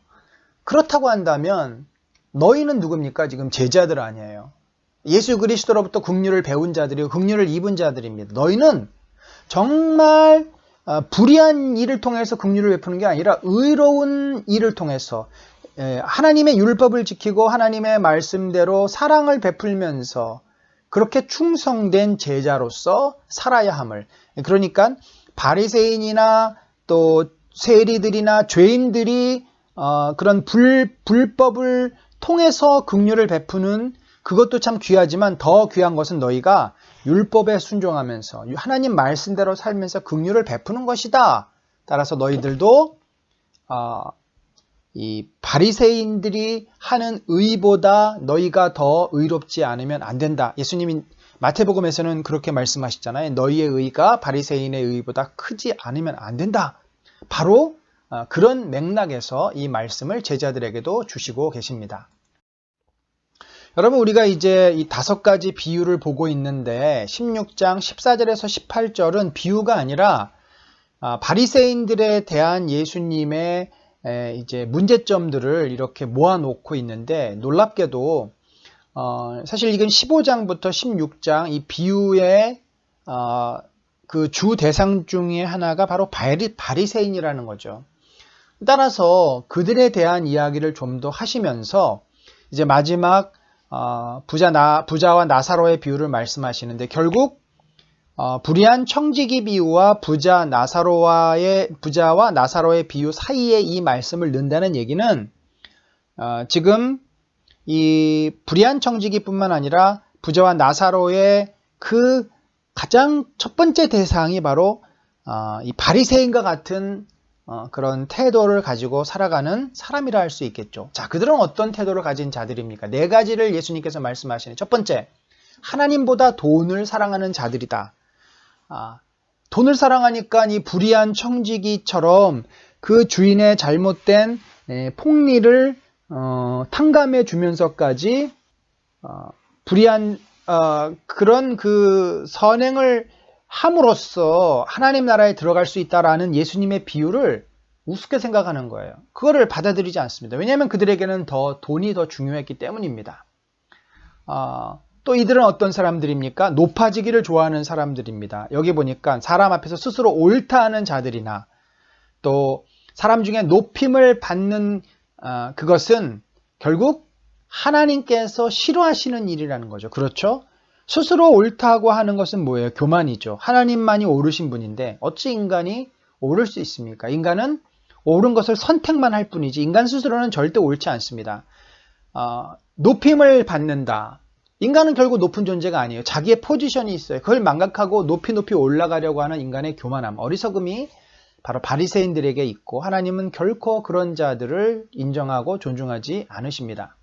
A: 그렇다고 한다면 너희는 누굽니까? 지금 제자들 아니에요. 예수 그리스도로부터 긍휼을 배운 자들이고 긍휼을 입은 자들입니다. 너희는 정말 불의한 일을 통해서 긍휼을 베푸는 게 아니라 의로운 일을 통해서 하나님의 율법을 지키고 하나님의 말씀대로 사랑을 베풀면서 그렇게 충성된 제자로서 살아야 함을. 그러니까 바리새인이나 또 세리들이나 죄인들이 그런 불법을 통해서 긍휼을 베푸는 그것도 참 귀하지만 더 귀한 것은 너희가 율법에 순종하면서 하나님 말씀대로 살면서 긍휼을 베푸는 것이다. 따라서 너희들도 이 바리새인들이 하는 의보다 너희가 더 의롭지 않으면 안 된다. 예수님이 마태복음에서는 그렇게 말씀하시잖아요. 너희의 의가 바리새인의 의보다 크지 않으면 안 된다. 바로 그런 맥락에서 이 말씀을 제자들에게도 주시고 계십니다. 여러분, 우리가 이제 이 5가지 비유를 보고 있는데 16장 14절에서 18절은 비유가 아니라 바리새인들에 대한 예수님의 이제 문제점들을 이렇게 모아놓고 있는데 놀랍게도 사실 이건 15장부터 16장 이 비유의 그 주 대상 중에 하나가 바로 바리새인이라는 거죠. 따라서 그들에 대한 이야기를 좀 더 하시면서 이제 마지막 부자와 나사로의 비유를 말씀하시는데 결국 불의한 청지기 비유와 부자와 나사로의 비유 사이에 이 말씀을 넣는다는 얘기는 지금 이 불의한 청지기뿐만 아니라 부자와 나사로의 그 가장 첫 번째 대상이 바로 이 바리새인과 같은 그런 태도를 가지고 살아가는 사람이라 할 수 있겠죠. 자, 그들은 어떤 태도를 가진 자들입니까? 네 가지를 예수님께서 말씀하시는. 첫 번째, 하나님보다 돈을 사랑하는 자들이다. 돈을 사랑하니까 이 불의한 청지기처럼 그 주인의 잘못된 폭리를 탕감해 주면서까지 불의한 그런 그 선행을 함으로써 하나님 나라에 들어갈 수 있다라는 예수님의 비유를 우습게 생각하는 거예요. 그거를 받아들이지 않습니다. 왜냐하면 그들에게는 돈이 더 중요했기 때문입니다. 또 이들은 어떤 사람들입니까? 높아지기를 좋아하는 사람들입니다. 여기 보니까 사람 앞에서 스스로 옳다 하는 자들이나 또 사람 중에 높임을 받는 그것은 결국 하나님께서 싫어하시는 일이라는 거죠. 그렇죠? 스스로 옳다고 하는 것은 뭐예요? 교만이죠. 하나님만이 옳으신 분인데 어찌 인간이 옳을 수 있습니까? 인간은 옳은 것을 선택만 할 뿐이지 인간 스스로는 절대 옳지 않습니다. 높임을 받는다. 인간은 결국 높은 존재가 아니에요. 자기의 포지션이 있어요. 그걸 망각하고 높이 올라가려고 하는 인간의 교만함, 어리석음이 바로 바리새인들에게 있고 하나님은 결코 그런 자들을 인정하고 존중하지 않으십니다.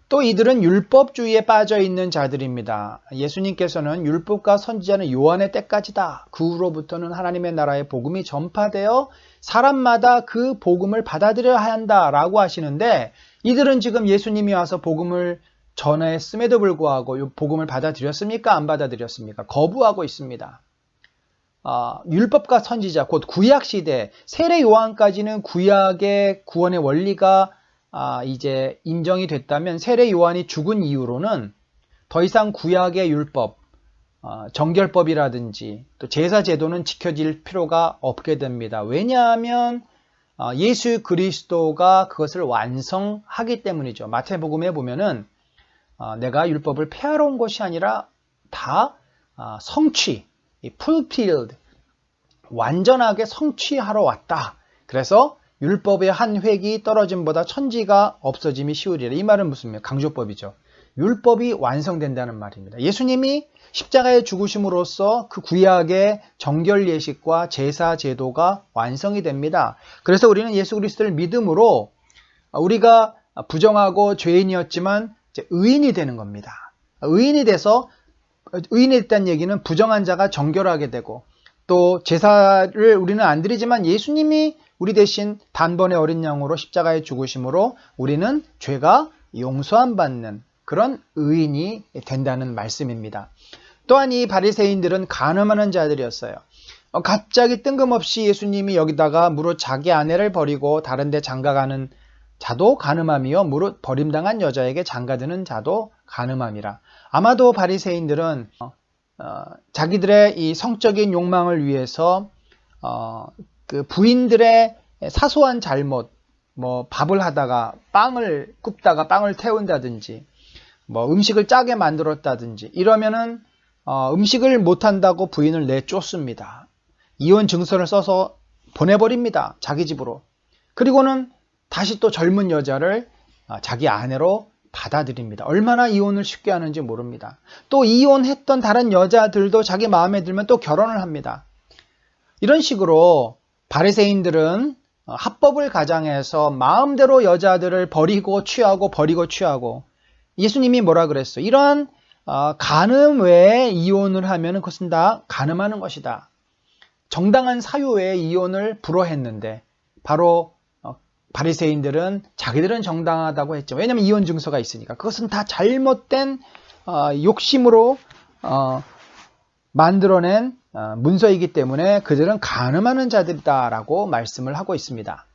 A: 또 이들은 율법주의에 빠져 있는 자들입니다. 예수님께서는 율법과 선지자는 요한의 때까지다. 그 후로부터는 하나님의 나라의 복음이 전파되어 사람마다 그 복음을 받아들여야 한다라고 하시는데 이들은 지금 예수님이 와서 복음을 전했음에도 불구하고 이 복음을 받아들였습니까? 안 받아들였습니까? 거부하고 있습니다. 율법과 선지자, 곧 구약시대, 세례 요한까지는 구약의 구원의 원리가 이제 인정이 됐다면 세례 요한이 죽은 이후로는 더 이상 구약의 율법, 정결법이라든지 또 제사 제도는 지켜질 필요가 없게 됩니다. 왜냐하면 예수 그리스도가 그것을 완성하기 때문이죠. 마태복음에 보면은 내가 율법을 폐하러 온 것이 아니라 다 성취, fulfilled, 완전하게 성취하러 왔다. 그래서 율법의 한 획이 떨어짐보다 천지가 없어짐이 쉬우리라. 이 말은 무슨 말이에요? 강조법이죠. 율법이 완성된다는 말입니다. 예수님이 십자가에 죽으심으로써 그 구약의 정결 예식과 제사 제도가 완성이 됩니다. 그래서 우리는 예수 그리스도를 믿음으로 우리가 부정하고 죄인이었지만 이제 의인이 되는 겁니다. 의인이 됐다는 얘기는 부정한 자가 정결하게 되고 또 제사를 우리는 안 드리지만 예수님이 우리 대신 단번에 어린 양으로 십자가에 죽으심으로 우리는 죄가 용서함 받는 그런 의인이 된다는 말씀입니다. 또한 이 바리새인들은 간음하는 자들이었어요. 갑자기 뜬금없이 예수님이 여기다가 무릇 자기 아내를 버리고 다른 데 장가가는 자도 간음함이요 무릇 버림당한 여자에게 장가드는 자도 간음함이라. 아마도 바리새인들은 자기들의 이 성적인 욕망을 위해서 그 부인들의 사소한 잘못, 밥을 하다가 빵을 굽다가 빵을 태운다든지, 음식을 짜게 만들었다든지 이러면은 음식을 못한다고 부인을 내쫓습니다. 이혼 증서를 써서 보내버립니다. 자기 집으로. 그리고는 다시 또 젊은 여자를 자기 아내로 받아들입니다. 얼마나 이혼을 쉽게 하는지 모릅니다. 또 이혼했던 다른 여자들도 자기 마음에 들면 또 결혼을 합니다. 이런 식으로 바리새인들은 합법을 가장해서 마음대로 여자들을 버리고 취하고 예수님이 뭐라 그랬어요? 이러한 간음 외에 이혼을 하면 그것은 다 간음하는 것이다. 정당한 사유 외에 이혼을 불허했는데 바로 바리새인들은 자기들은 정당하다고 했죠. 왜냐하면 이혼 증서가 있으니까. 그것은 다 잘못된 욕심으로 만들어낸 문서이기 때문에 그들은 간음하는 자들이다라고 말씀을 하고 있습니다.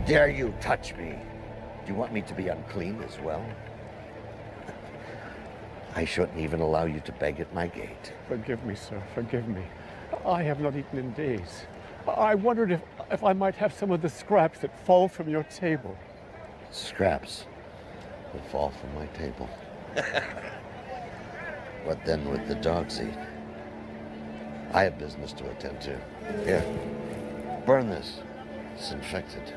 B: dare you touch me? Do you want me to be unclean as well? I shouldn't even allow you to beg at my gate.
C: Forgive me, sir, forgive me. I have not eaten in days. I wondered if I might have some of the scraps that fall from your table.
B: Scraps will fall from my table. What then would the dogs eat? I have business to attend to. Here, burn this. It's infected.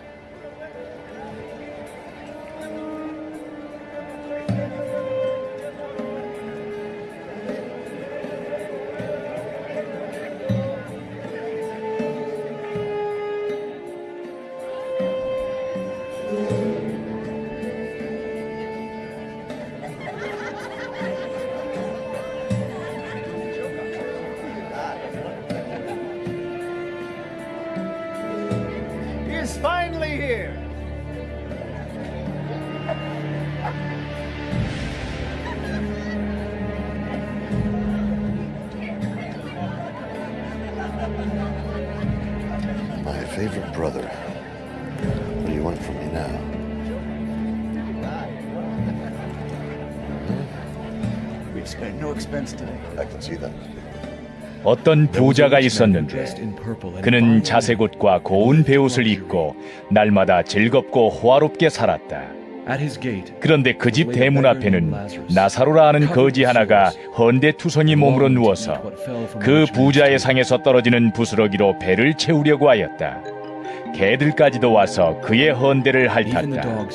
D: He's finally here.
B: My favorite brother. What do you want from me now?
D: We've spared no expense today.
B: I can see that.
E: 어떤 부자가 있었는데 그는 자색 옷과 고운 베옷을 입고 날마다 즐겁고 호화롭게 살았다. 그런데 그 집 대문 앞에는 나사로라 하는 거지 하나가 헌데투성이 몸으로 누워서 그 부자의 상에서 떨어지는 부스러기로 배를 채우려고 하였다. 개들까지도 와서 그의 헌데를 핥았다.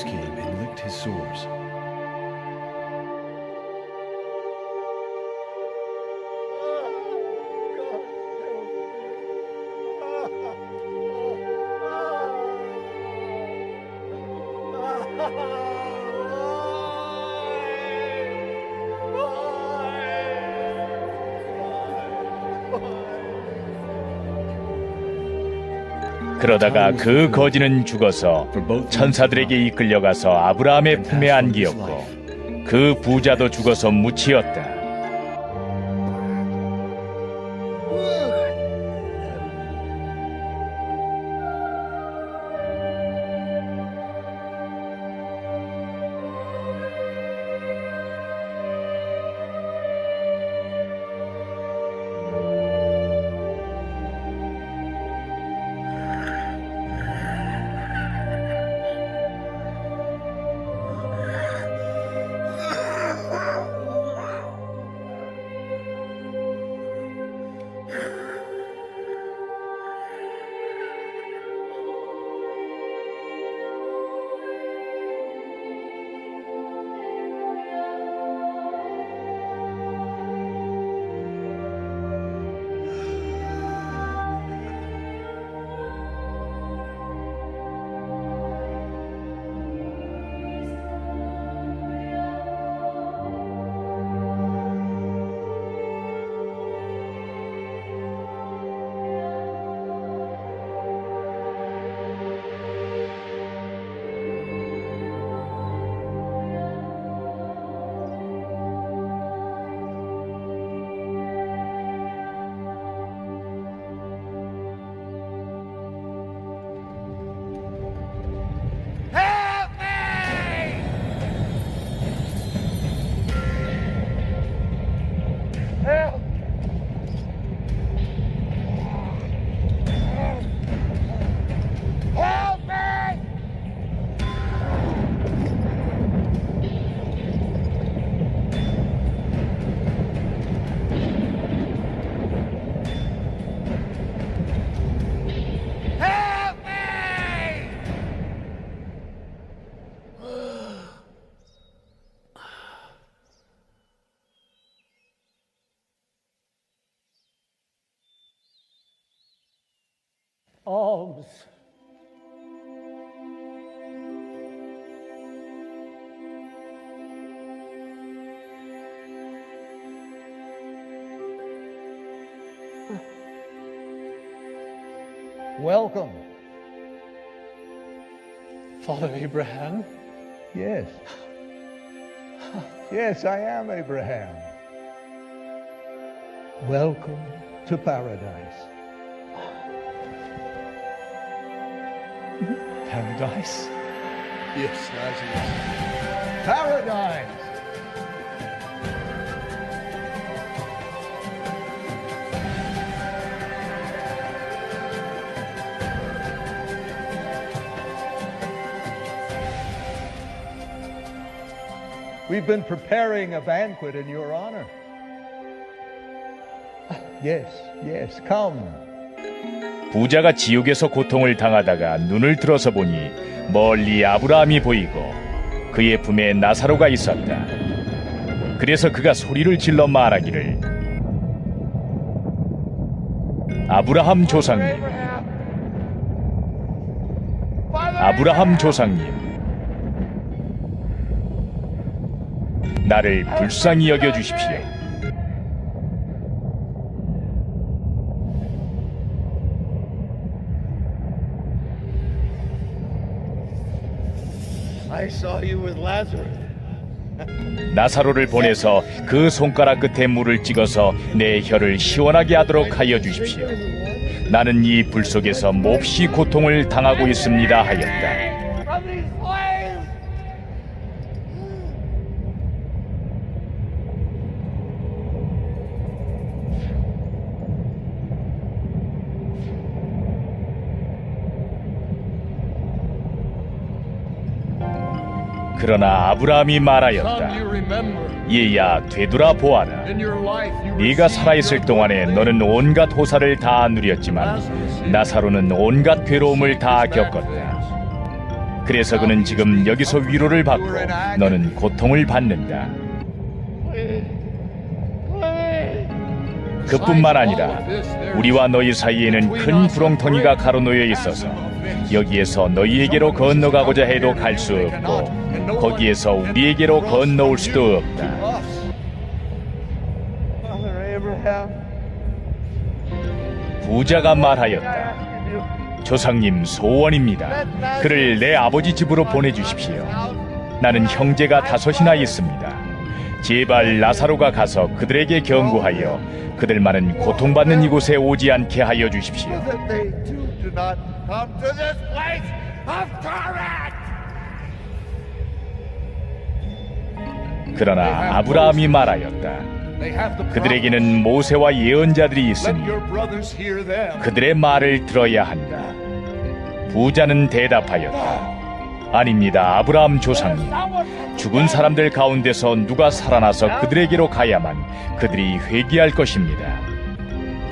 E: 그러다가 그 거지는 죽어서 천사들에게 이끌려가서 아브라함의 품에 안기었고 그 부자도 죽어서 묻히었다.
C: Alms.
F: Welcome.
C: Father Abraham?
F: Yes. Yes, I am Abraham. Welcome to paradise.
C: Paradise?
D: Yes, Lazarus.
F: Paradise! We've been preparing a banquet in your honor. Yes, yes, come.
E: 부자가 지옥에서 고통을 당하다가 눈을 들어서 보니 멀리 아브라함이 보이고 그의 품에 나사로가 있었다. 그래서 그가 소리를 질러 말하기를 아브라함 조상님, 아브라함 조상님, 나를 불쌍히 여겨주십시오.
D: I saw you with Lazarus.
E: 나사로를 보내서 그 손가락 끝에 물을 찍어서 내 혀를 시원하게 하도록 하여 주십시오. 나는 이 불 속에서 몹시 고통을 당하고 있습니다 하였다. 그러나 아브라함이 말하였다. 얘야 되돌아 보아라. 네가 살아있을 동안에 너는 온갖 호사를 다 누렸지만 나사로는 온갖 괴로움을 다 겪었다. 그래서 그는 지금 여기서 위로를 받고 너는 고통을 받는다. 그뿐만 아니라 우리와 너희 사이에는 큰 구렁텅이가 가로놓여 있어서 여기에서 너희에게로 건너가고자 해도 갈 수 없고 거기에서 우리에게로 건너올 수도 없다.
D: Father Abraham.
E: 부자가 말하였다. 조상님 소원입니다. 그를 내 아버지 집으로 보내주십시오. 나는 형제가 5이나 있습니다. 제발 나사로가 가서 그들에게 경고하여 그들만은 고통받는 이곳에 오지 않게 하여 주십시오.
D: That they too do not come to this place of torment.
E: 그러나 아브라함이 말하였다. 그들에게는 모세와 예언자들이 있으니 그들의 말을 들어야 한다. 부자는 대답하였다. 아닙니다, 아브라함 조상님. 죽은 사람들 가운데서 누가 살아나서 그들에게로 가야만 그들이 회개할 것입니다.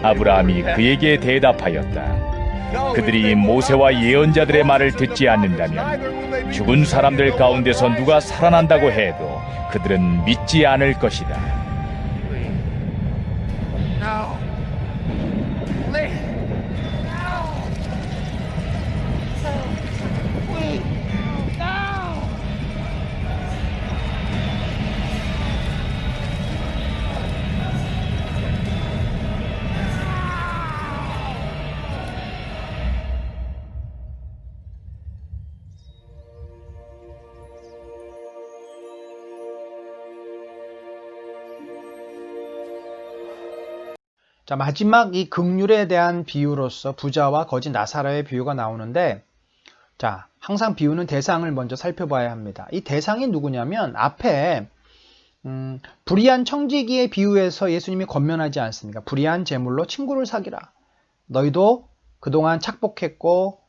E: 아브라함이 그에게 대답하였다. 그들이 모세와 예언자들의 말을 듣지 않는다면 죽은 사람들 가운데서 누가 살아난다고 해도 그들은 믿지 않을 것이다.
D: No. Please. No. Please. No.
A: 자, 마지막 이 긍휼에 대한 비유로서 부자와 거지 나사로의 비유가 나오는데, 자, 항상 비유는 대상을 먼저 살펴봐야 합니다. 이 대상이 누구냐면 앞에 불의한 청지기의 비유에서 예수님이 권면하지 않습니까? 불의한 재물로 친구를 사귀라. 너희도 그동안 착복했고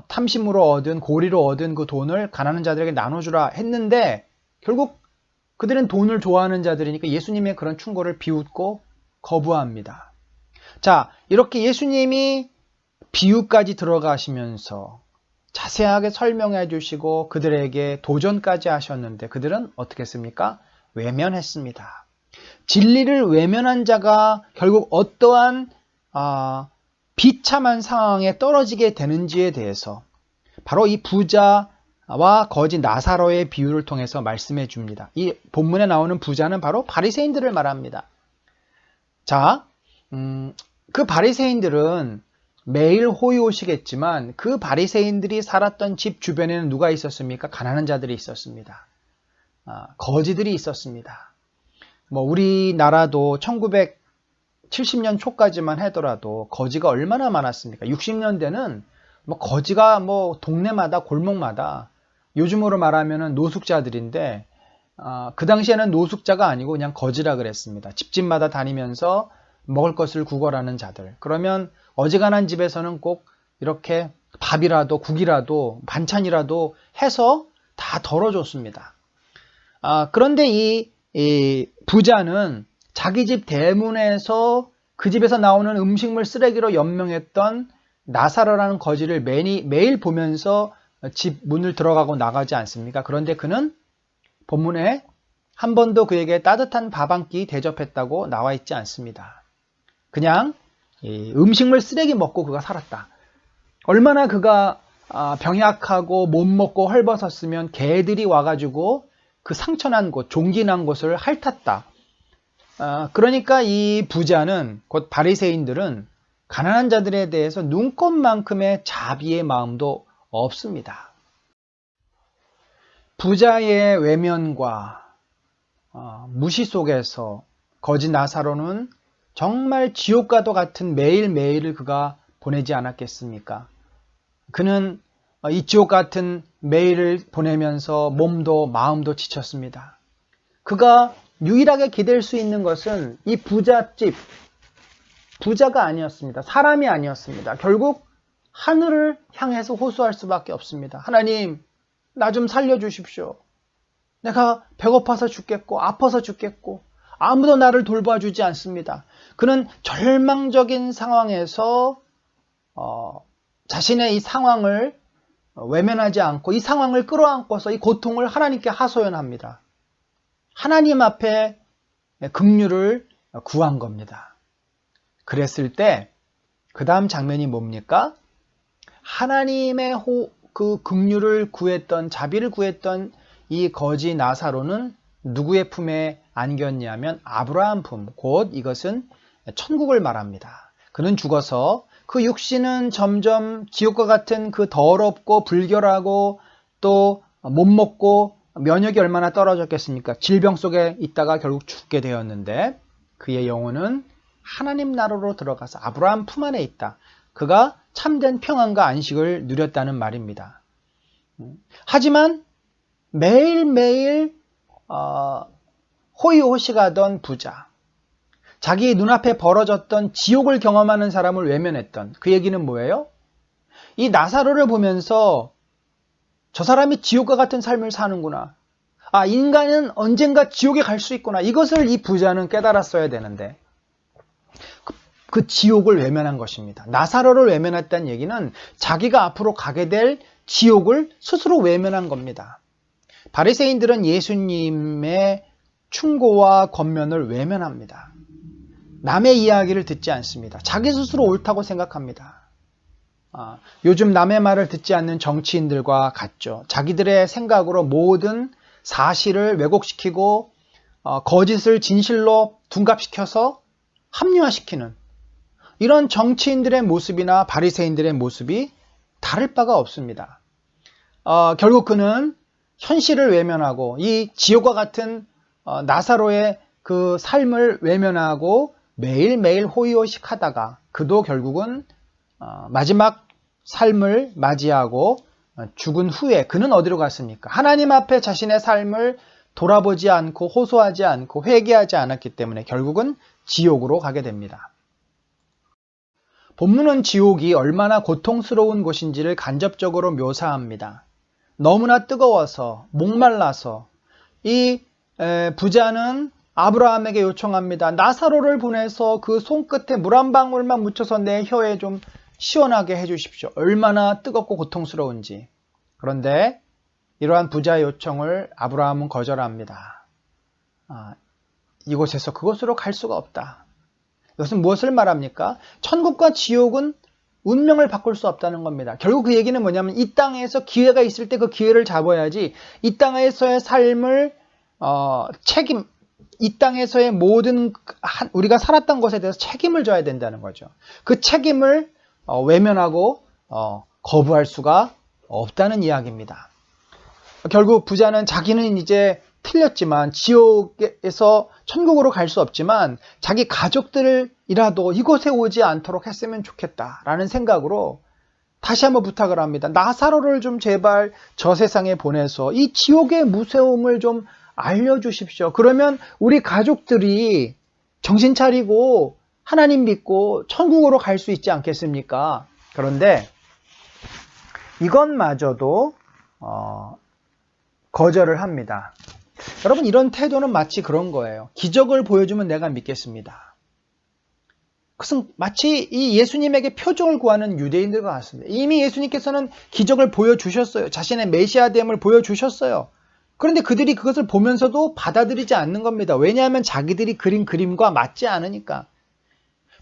A: 탐심으로 얻은, 고리로 얻은 그 돈을 가난한 자들에게 나눠주라 했는데 결국 그들은 돈을 좋아하는 자들이니까 예수님의 그런 충고를 비웃고 거부합니다. 자, 이렇게 예수님이 비유까지 들어가시면서 자세하게 설명해 주시고 그들에게 도전까지 하셨는데 그들은 어떻게 했습니까? 외면했습니다. 진리를 외면한 자가 결국 어떠한 비참한 상황에 떨어지게 되는지에 대해서 바로 이 부자와 거지 나사로의 비유를 통해서 말씀해 줍니다. 이 본문에 나오는 부자는 바로 바리새인들을 말합니다. 자, 그 바리새인들은 매일 호의호식했지만 그 바리새인들이 살았던 집 주변에는 누가 있었습니까? 가난한 자들이 있었습니다. 거지들이 있었습니다. 우리나라도 1970년 초까지만 하더라도 거지가 얼마나 많았습니까? 60년대는 뭐 거지가 뭐 동네마다 골목마다 요즘으로 말하면은 노숙자들인데 그 당시에는 노숙자가 아니고 그냥 거지라 그랬습니다. 집집마다 다니면서 먹을 것을 구걸하는 자들. 그러면 어지간한 집에서는 꼭 이렇게 밥이라도 국이라도 반찬이라도 해서 다 덜어줬습니다. 그런데 이 부자는 자기 집 대문에서 그 집에서 나오는 음식물 쓰레기로 연명했던 나사로라는 거지를 매일 보면서 집 문을 들어가고 나가지 않습니까? 그런데 그는 본문에 한 번도 그에게 따뜻한 밥 한 끼 대접했다고 나와 있지 않습니다. 그냥 음식물 쓰레기 먹고 그가 살았다. 얼마나 그가 병약하고 못 먹고 헐벗었으면 개들이 와가지고 그 상처난 곳, 종기난 곳을 핥았다. 그러니까 이 부자는, 곧 바리새인들은 가난한 자들에 대해서 눈꼽만큼의 자비의 마음도 없습니다. 부자의 외면과 무시 속에서 거지 나사로는 정말 지옥과도 같은 매일매일을 그가 보내지 않았겠습니까? 그는 이 지옥 같은 매일을 보내면서 몸도 마음도 지쳤습니다. 그가 유일하게 기댈 수 있는 것은 이 부자가 아니었습니다. 사람이 아니었습니다. 결국 하늘을 향해서 호소할 수밖에 없습니다. 하나님, 나 좀 살려주십시오. 내가 배고파서 죽겠고 아파서 죽겠고 아무도 나를 돌봐주지 않습니다. 그는 절망적인 상황에서 자신의 이 상황을 외면하지 않고 이 상황을 끌어안고서 이 고통을 하나님께 하소연합니다. 하나님 앞에 긍휼을 구한 겁니다. 그랬을 때 그 다음 장면이 뭡니까? 하나님의 그 긍휼을 구했던, 자비를 구했던 이 거지 나사로는 누구의 품에 안겼냐면 아브라함 품, 곧 이것은 천국을 말합니다. 그는 죽어서 그 육신은 점점 지옥과 같은 그 더럽고 불결하고 또 못 먹고 면역이 얼마나 떨어졌겠습니까? 질병 속에 있다가 결국 죽게 되었는데 그의 영혼은 하나님 나라로 들어가서 아브라함 품 안에 있다. 그가 참된 평안과 안식을 누렸다는 말입니다. 하지만 매일매일 호의호식하던 부자, 자기 눈앞에 벌어졌던 지옥을 경험하는 사람을 외면했던 그 얘기는 뭐예요? 이 나사로를 보면서 저 사람이 지옥과 같은 삶을 사는구나. 인간은 언젠가 지옥에 갈 수 있구나. 이것을 이 부자는 깨달았어야 되는데 그 지옥을 외면한 것입니다. 나사로를 외면했다는 얘기는 자기가 앞으로 가게 될 지옥을 스스로 외면한 겁니다. 바리새인들은 예수님의 충고와 권면을 외면합니다. 남의 이야기를 듣지 않습니다. 자기 스스로 옳다고 생각합니다. 요즘 남의 말을 듣지 않는 정치인들과 같죠. 자기들의 생각으로 모든 사실을 왜곡시키고 거짓을 진실로 둔갑시켜서 합리화시키는 이런 정치인들의 모습이나 바리새인들의 모습이 다를 바가 없습니다. 결국 그는 현실을 외면하고 이 지옥과 같은 나사로의 그 삶을 외면하고 매일매일 호의호식하다가 그도 결국은 마지막 삶을 맞이하고 죽은 후에 그는 어디로 갔습니까? 하나님 앞에 자신의 삶을 돌아보지 않고 호소하지 않고 회개하지 않았기 때문에 결국은 지옥으로 가게 됩니다. 본문은 지옥이 얼마나 고통스러운 곳인지를 간접적으로 묘사합니다. 너무나 뜨거워서 목말라서 이 부자는 아브라함에게 요청합니다. 나사로를 보내서 그 손끝에 물 한 방울만 묻혀서 내 혀에 좀 시원하게 해주십시오. 얼마나 뜨겁고 고통스러운지. 그런데 이러한 부자의 요청을 아브라함은 거절합니다. 이곳에서 그곳으로 갈 수가 없다. 이것은 무엇을 말합니까? 천국과 지옥은 운명을 바꿀 수 없다는 겁니다. 결국 그 얘기는 뭐냐면 이 땅에서 기회가 있을 때 그 기회를 잡아야지 이 땅에서의 삶을 이 땅에서의 모든 우리가 살았던 것에 대해서 책임을 져야 된다는 거죠. 그 책임을 외면하고 거부할 수가 없다는 이야기입니다. 결국 부자는 자기는 이제 틀렸지만 지옥에서 천국으로 갈 수 없지만 자기 가족들이라도 이곳에 오지 않도록 했으면 좋겠다라는 생각으로 다시 한번 부탁을 합니다. 나사로를 좀 제발 저 세상에 보내서 이 지옥의 무서움을 좀 알려주십시오. 그러면 우리 가족들이 정신 차리고 하나님 믿고 천국으로 갈 수 있지 않겠습니까? 그런데 이것마저도 거절을 합니다. 여러분, 이런 태도는 마치 그런 거예요. 기적을 보여주면 내가 믿겠습니다. 그것은 마치 이 예수님에게 표적을 구하는 유대인들과 같습니다. 이미 예수님께서는 기적을 보여주셨어요. 자신의 메시아됨을 보여주셨어요. 그런데 그들이 그것을 보면서도 받아들이지 않는 겁니다. 왜냐하면 자기들이 그린 그림과 맞지 않으니까.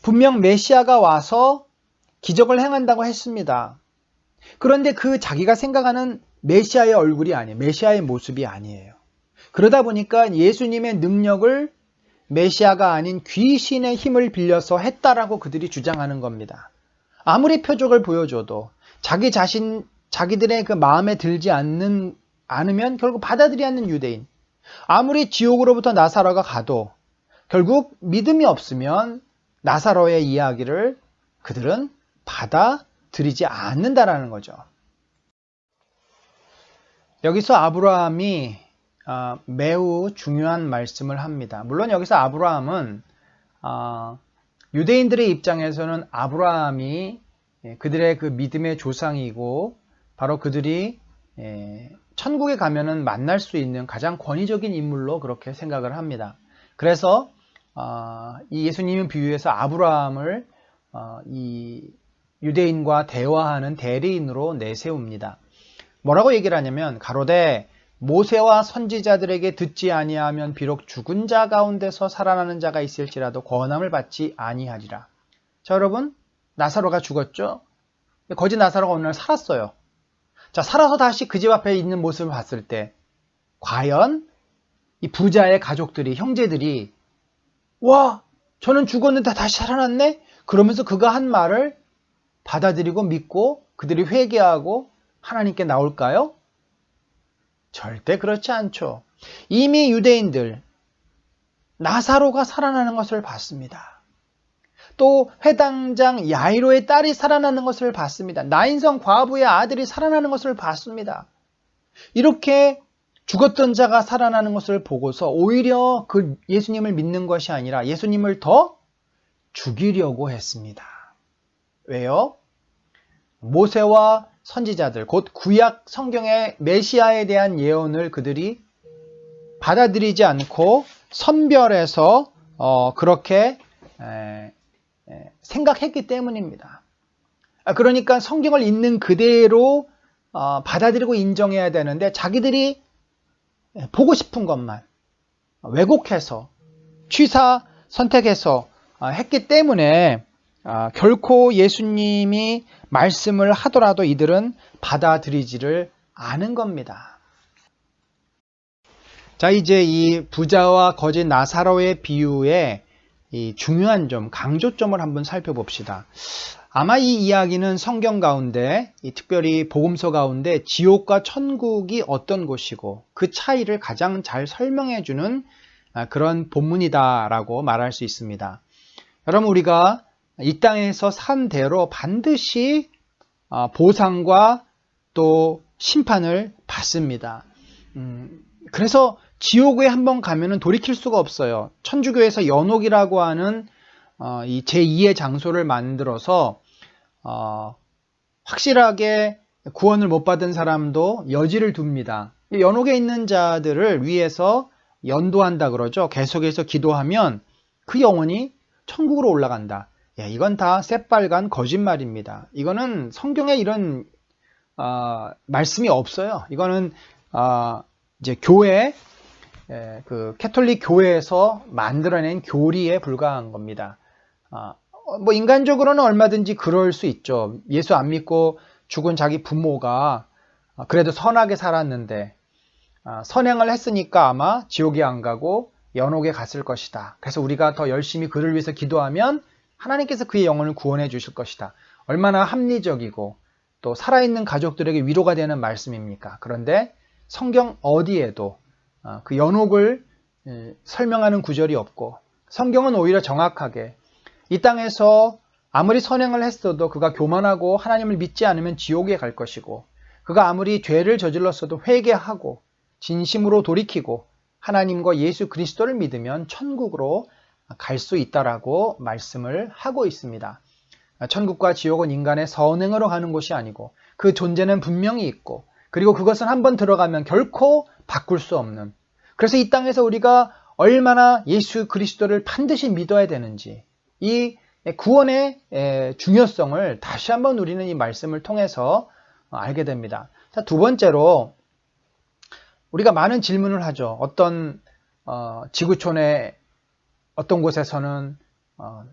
A: 분명 메시아가 와서 기적을 행한다고 했습니다. 그런데 그 자기가 생각하는 메시아의 얼굴이 아니에요. 메시아의 모습이 아니에요. 그러다 보니까 예수님의 능력을 메시아가 아닌 귀신의 힘을 빌려서 했다라고 그들이 주장하는 겁니다. 아무리 표적을 보여줘도 자기들의 그 마음에 들지 않으면 결국 받아들이지 않는 유대인. 아무리 지옥으로부터 나사로가 가도 결국 믿음이 없으면 나사로의 이야기를 그들은 받아들이지 않는다라는 거죠. 여기서 아브라함이 매우 중요한 말씀을 합니다. 물론 여기서 아브라함은 유대인들의 입장에서는 아브라함이 그들의 그 믿음의 조상이고 바로 그들이 천국에 가면은 만날 수 있는 가장 권위적인 인물로 그렇게 생각을 합니다. 그래서 이 예수님의 비유에서 아브라함을 이 유대인과 대화하는 대리인으로 내세웁니다. 뭐라고 얘기를 하냐면 가로되 모세와 선지자들에게 듣지 아니하면 비록 죽은 자 가운데서 살아나는 자가 있을지라도 권함을 받지 아니하리라. 자, 여러분, 나사로가 죽었죠? 거짓 나사로가 오늘 살았어요. 자, 살아서 다시 그 집 앞에 있는 모습을 봤을 때 과연 이 부자의 가족들이, 형제들이 와, 저는 죽었는데 다시 살아났네? 그러면서 그가 한 말을 받아들이고 믿고 그들이 회개하고 하나님께 나올까요? 절대 그렇지 않죠. 이미 유대인들 나사로가 살아나는 것을 봤습니다. 또 회당장 야이로의 딸이 살아나는 것을 봤습니다. 나인성 과부의 아들이 살아나는 것을 봤습니다. 이렇게 죽었던 자가 살아나는 것을 보고서 오히려 그 예수님을 믿는 것이 아니라 예수님을 더 죽이려고 했습니다. 왜요? 모세와 선지자들, 곧 구약 성경의 메시아에 대한 예언을 그들이 받아들이지 않고 선별해서 그렇게 생각했기 때문입니다. 그러니까 성경을 있는 그대로 받아들이고 인정해야 되는데 자기들이 보고 싶은 것만 왜곡해서 취사 선택해서 했기 때문에 결코 예수님이 말씀을 하더라도 이들은 받아들이지를 않은 겁니다. 자, 이제 이 부자와 거짓 나사로의 비유의 이 중요한 점, 강조점을 한번 살펴봅시다. 아마 이 이야기는 성경 가운데, 특별히 복음서 가운데 지옥과 천국이 어떤 곳이고 그 차이를 가장 잘 설명해주는 그런 본문이다라고 말할 수 있습니다. 여러분, 우리가 이 땅에서 산 대로 반드시 보상과 또 심판을 받습니다. 그래서 지옥에 한번 가면은 돌이킬 수가 없어요. 천주교에서 연옥이라고 하는 이 제2의 장소를 만들어서 확실하게 구원을 못 받은 사람도 여지를 둡니다. 연옥에 있는 자들을 위해서 연도한다 그러죠. 계속해서 기도하면 그 영혼이 천국으로 올라간다. 이건 다 새빨간 거짓말입니다. 이거는 성경에 이런 말씀이 없어요. 이거는 이제 교회 그 캐톨릭 교회에서 만들어낸 교리에 불과한 겁니다. 뭐 인간적으로는 얼마든지 그럴 수 있죠. 예수 안 믿고 죽은 자기 부모가 그래도 선하게 살았는데 선행을 했으니까 아마 지옥에 안 가고 연옥에 갔을 것이다. 그래서 우리가 더 열심히 그를 위해서 기도하면 하나님께서 그의 영혼을 구원해 주실 것이다. 얼마나 합리적이고 또 살아있는 가족들에게 위로가 되는 말씀입니까? 그런데 성경 어디에도 그 연옥을 설명하는 구절이 없고 성경은 오히려 정확하게 이 땅에서 아무리 선행을 했어도 그가 교만하고 하나님을 믿지 않으면 지옥에 갈 것이고, 그가 아무리 죄를 저질렀어도 회개하고 진심으로 돌이키고 하나님과 예수 그리스도를 믿으면 천국으로 갈 수 있다라고 말씀을 하고 있습니다. 천국과 지옥은 인간의 선행으로 가는 곳이 아니고 그 존재는 분명히 있고, 그리고 그것은 한번 들어가면 결코 바꿀 수 없는, 그래서 이 땅에서 우리가 얼마나 예수 그리스도를 반드시 믿어야 되는지, 이 구원의 중요성을 다시 한번 우리는 이 말씀을 통해서 알게 됩니다. 자, 두 번째로 우리가 많은 질문을 하죠. 어떤 지구촌의 어떤 곳에서는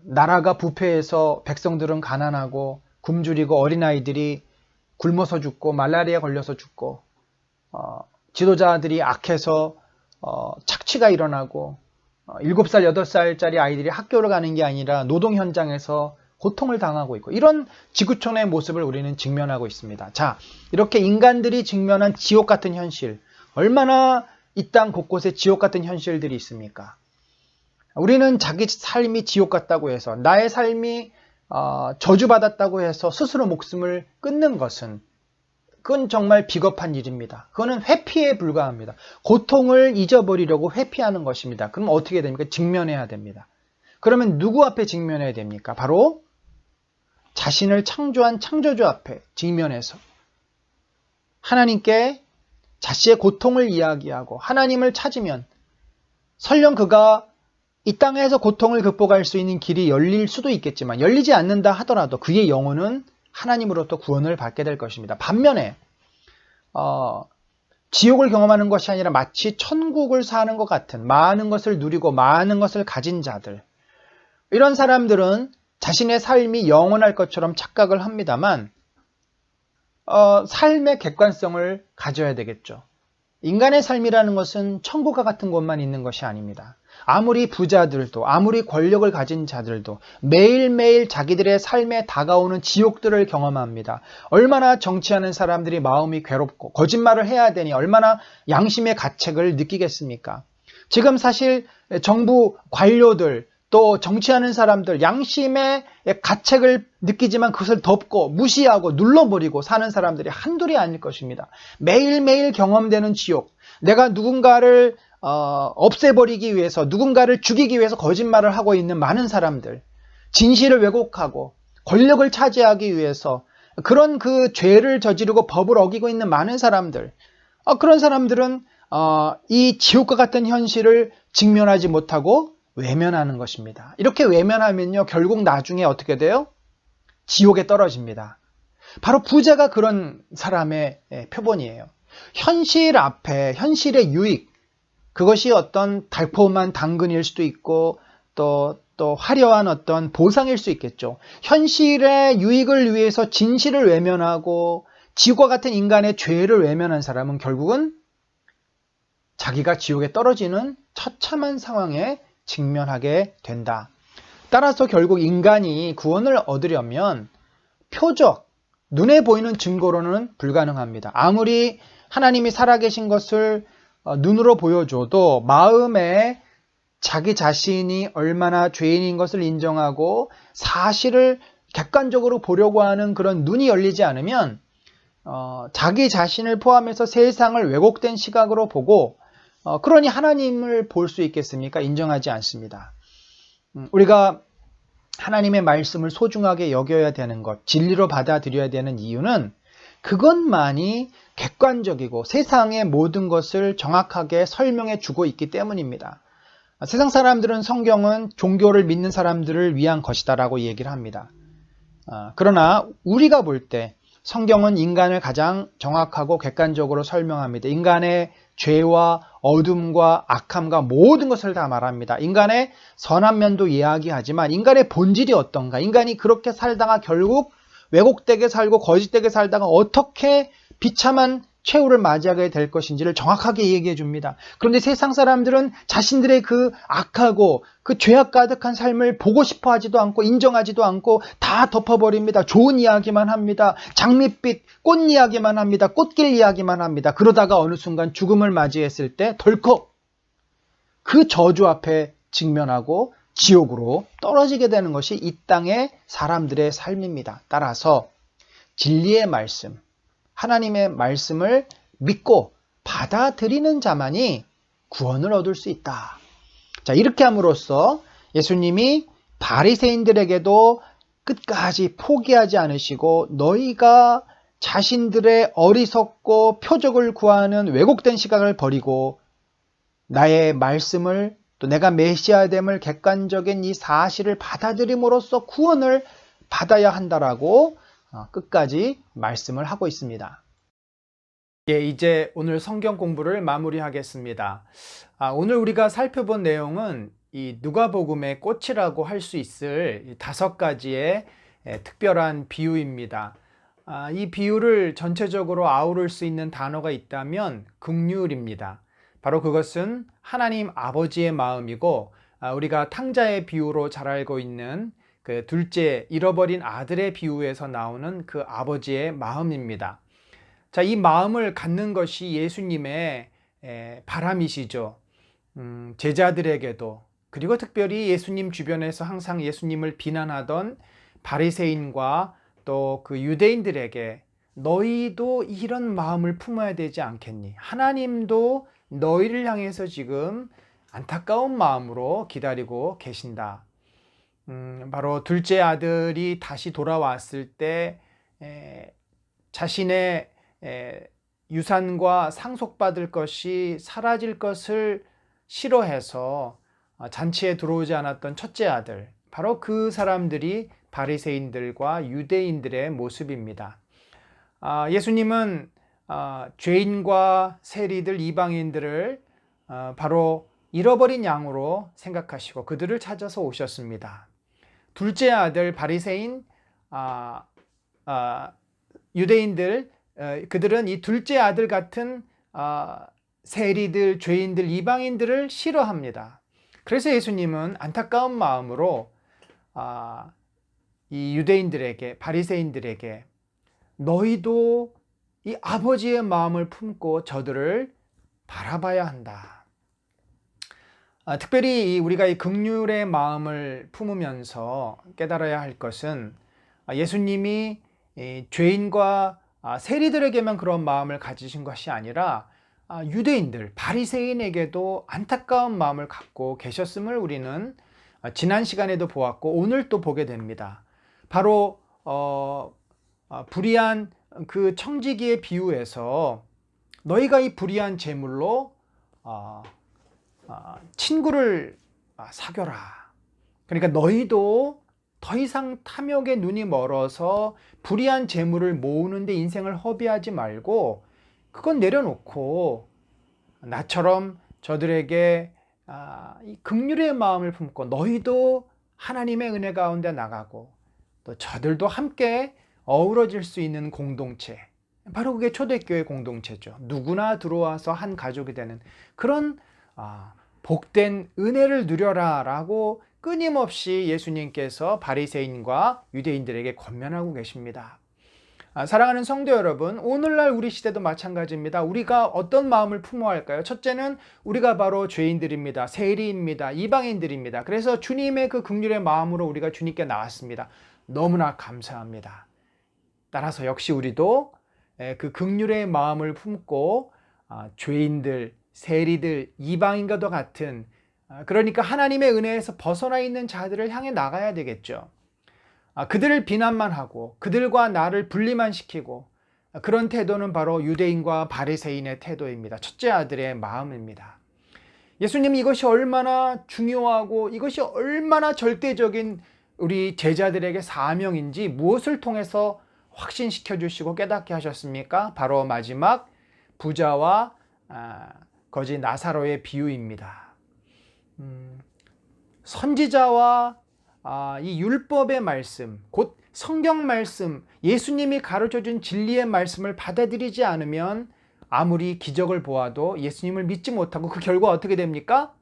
A: 나라가 부패해서 백성들은 가난하고 굶주리고 어린아이들이 굶어서 죽고 말라리아 걸려서 죽고, 지도자들이 악해서 착취가 일어나고 7살, 8살짜리 아이들이 학교를 가는 게 아니라 노동 현장에서 고통을 당하고 있고, 이런 지구촌의 모습을 우리는 직면하고 있습니다. 자, 이렇게 인간들이 직면한 지옥 같은 현실, 얼마나 이 땅 곳곳에 지옥 같은 현실들이 있습니까? 우리는 자기 삶이 지옥 같다고 해서, 나의 삶이 저주받았다고 해서 스스로 목숨을 끊는 것은, 그건 정말 비겁한 일입니다. 그거는 회피에 불과합니다. 고통을 잊어버리려고 회피하는 것입니다. 그럼 어떻게 됩니까? 직면해야 됩니다. 그러면 누구 앞에 직면해야 됩니까? 바로 자신을 창조한 창조주 앞에 직면해서 하나님께 자신의 고통을 이야기하고 하나님을 찾으면, 설령 그가 이 땅에서 고통을 극복할 수 있는 길이 열릴 수도 있겠지만, 열리지 않는다 하더라도 그의 영혼은 하나님으로부터 구원을 받게 될 것입니다. 반면에 지옥을 경험하는 것이 아니라 마치 천국을 사는 것 같은, 많은 것을 누리고 많은 것을 가진 자들, 이런 사람들은 자신의 삶이 영원할 것처럼 착각을 합니다만 삶의 객관성을 가져야 되겠죠. 인간의 삶이라는 것은 천국과 같은 곳만 있는 것이 아닙니다. 아무리 부자들도, 아무리 권력을 가진 자들도 매일매일 자기들의 삶에 다가오는 지옥들을 경험합니다. 얼마나 정치하는 사람들이 마음이 괴롭고 거짓말을 해야 되니 얼마나 양심의 가책을 느끼겠습니까? 지금 사실 정부 관료들, 또 정치하는 사람들, 양심의 가책을 느끼지만 그것을 덮고 무시하고 눌러버리고 사는 사람들이 한둘이 아닐 것입니다. 매일매일 경험되는 지옥, 내가 누군가를 없애버리기 위해서, 누군가를 죽이기 위해서 거짓말을 하고 있는 많은 사람들, 진실을 왜곡하고 권력을 차지하기 위해서 그런 그 죄를 저지르고 법을 어기고 있는 많은 사람들, 그런 사람들은 이 지옥과 같은 현실을 직면하지 못하고 외면하는 것입니다. 이렇게 외면하면요, 결국 나중에 어떻게 돼요? 지옥에 떨어집니다. 바로 부자가 그런 사람의 표본이에요. 현실 앞에, 현실의 유익, 그것이 어떤 달콤한 당근일 수도 있고 또 화려한 어떤 보상일 수 있겠죠. 현실의 유익을 위해서 진실을 외면하고 지옥과 같은 인간의 죄를 외면한 사람은 결국은 자기가 지옥에 떨어지는 처참한 상황에 직면하게 된다. 따라서 결국 인간이 구원을 얻으려면 표적, 눈에 보이는 증거로는 불가능합니다. 아무리 하나님이 살아계신 것을 눈으로 보여줘도 마음에 자기 자신이 얼마나 죄인인 것을 인정하고 사실을 객관적으로 보려고 하는 그런 눈이 열리지 않으면 자기 자신을 포함해서 세상을 왜곡된 시각으로 보고 그러니 하나님을 볼 수 있겠습니까? 인정하지 않습니다. 우리가 하나님의 말씀을 소중하게 여겨야 되는 것, 진리로 받아들여야 되는 이유는 그것만이 객관적이고 세상의 모든 것을 정확하게 설명해 주고 있기 때문입니다. 세상 사람들은 성경은 종교를 믿는 사람들을 위한 것이다라고 얘기를 합니다. 그러나 우리가 볼 때 성경은 인간을 가장 정확하고 객관적으로 설명합니다. 인간의 죄와 어둠과 악함과 모든 것을 다 말합니다. 인간의 선한 면도 이야기하지만 인간의 본질이 어떤가, 인간이 그렇게 살다가 결국 왜곡되게 살고 거짓되게 살다가 어떻게 비참한 최후를 맞이하게 될 것인지를 정확하게 얘기해 줍니다. 그런데 세상 사람들은 자신들의 그 악하고 그 죄악 가득한 삶을 보고 싶어 하지도 않고 인정하지도 않고 다 덮어버립니다. 좋은 이야기만 합니다. 장밋빛 꽃 이야기만 합니다. 꽃길 이야기만 합니다. 그러다가 어느 순간 죽음을 맞이했을 때 덜컥 그 저주 앞에 직면하고 지옥으로 떨어지게 되는 것이 이 땅의 사람들의 삶입니다. 따라서 진리의 말씀, 하나님의 말씀을 믿고 받아들이는 자만이 구원을 얻을 수 있다. 자, 이렇게 함으로써 예수님이 바리새인들에게도 끝까지 포기하지 않으시고 너희가 자신들의 어리석고 표적을 구하는 왜곡된 시각을 버리고 나의 말씀을 또 내가 메시아됨을 객관적인 이 사실을 받아들임으로써 구원을 받아야 한다라고 끝까지 말씀을 하고 있습니다. 예, 이제 오늘 성경 공부를 마무리하겠습니다. 오늘 우리가 살펴본 내용은 이 누가복음의 꽃이라고 할 수 있을 5가지의 특별한 비유입니다. 이 비유를 전체적으로 아우를 수 있는 단어가 있다면 긍휼입니다. 바로 그것은 하나님 아버지의 마음이고 우리가 탕자의 비유로 잘 알고 있는 그 둘째 잃어버린 아들의 비유에서 나오는 그 아버지의 마음입니다. 자, 이 마음을 갖는 것이 예수님의 바람이시죠. 제자들에게도 그리고 특별히 예수님 주변에서 항상 예수님을 비난하던 바리새인과 또 그 유대인들에게 너희도 이런 마음을 품어야 되지 않겠니? 하나님도 너희를 향해서 지금 안타까운 마음으로 기다리고 계신다. 바로 둘째 아들이 다시 돌아왔을 때 자신의 유산과 상속받을 것이 사라질 것을 싫어해서 잔치에 들어오지 않았던 첫째 아들, 바로 그 사람들이 바리새인들과 유대인들의 모습입니다. 예수님은 죄인과 세리들, 이방인들을 바로 잃어버린 양으로 생각하시고 그들을 찾아서 오셨습니다. 둘째 아들 바리새인, 유대인들, 그들은 이 둘째 아들 같은 세리들, 죄인들, 이방인들을 싫어합니다. 그래서 예수님은 안타까운 마음으로 이 유대인들에게, 바리새인들에게 너희도 이 아버지의 마음을 품고 저들을 바라봐야 한다. 특별히 우리가 이 긍휼의 마음을 품으면서 깨달아야 할 것은 예수님이 죄인과 세리들에게만 그런 마음을 가지신 것이 아니라 유대인들, 바리새인에게도 안타까운 마음을 갖고 계셨음을 우리는 지난 시간에도 보았고 오늘 또 보게 됩니다. 바로 불의한 그 청지기의 비유에서 너희가 이 불의한 재물로 친구를 사겨라. 그러니까 너희도 더 이상 탐욕에 눈이 멀어서 불의한 재물을 모으는데 인생을 허비하지 말고 그건 내려놓고 나처럼 저들에게 이 긍휼의 마음을 품고 너희도 하나님의 은혜 가운데 나가고 또 저들도 함께 어우러질 수 있는 공동체, 바로 그게 초대교회 공동체죠. 누구나 들어와서 한 가족이 되는 그런 복된 은혜를 누려라 라고 끊임없이 예수님께서 바리새인과 유대인들에게 권면하고 계십니다. 사랑하는 성도 여러분, 오늘날 우리 시대도 마찬가지입니다. 우리가 어떤 마음을 품어야 할까요? 첫째는 우리가 바로 죄인들입니다. 세리입니다. 이방인들입니다. 그래서 주님의 그 긍휼의 마음으로 우리가 주님께 나왔습니다. 너무나 감사합니다. 따라서 역시 우리도 그 긍휼의 마음을 품고 죄인들, 세리들, 이방인과도 같은 그러니까 하나님의 은혜에서 벗어나 있는 자들을 향해 나가야 되겠죠. 그들을 비난만 하고 그들과 나를 분리만 시키고 그런 태도는 바로 유대인과 바리새인의 태도입니다. 첫째 아들의 마음입니다. 예수님이 이것이 얼마나 중요하고 이것이 얼마나 절대적인 우리 제자들에게 사명인지 무엇을 통해서 확신시켜 주시고 깨닫게 하셨습니까? 바로 마지막 부자와 거지 나사로의 비유입니다. 선지자와 이 율법의 말씀, 곧 성경 말씀, 예수님이 가르쳐준 진리의 말씀을 받아들이지 않으면 아무리 기적을 보아도 예수님을 믿지 못하고 그 결과 어떻게 됩니까?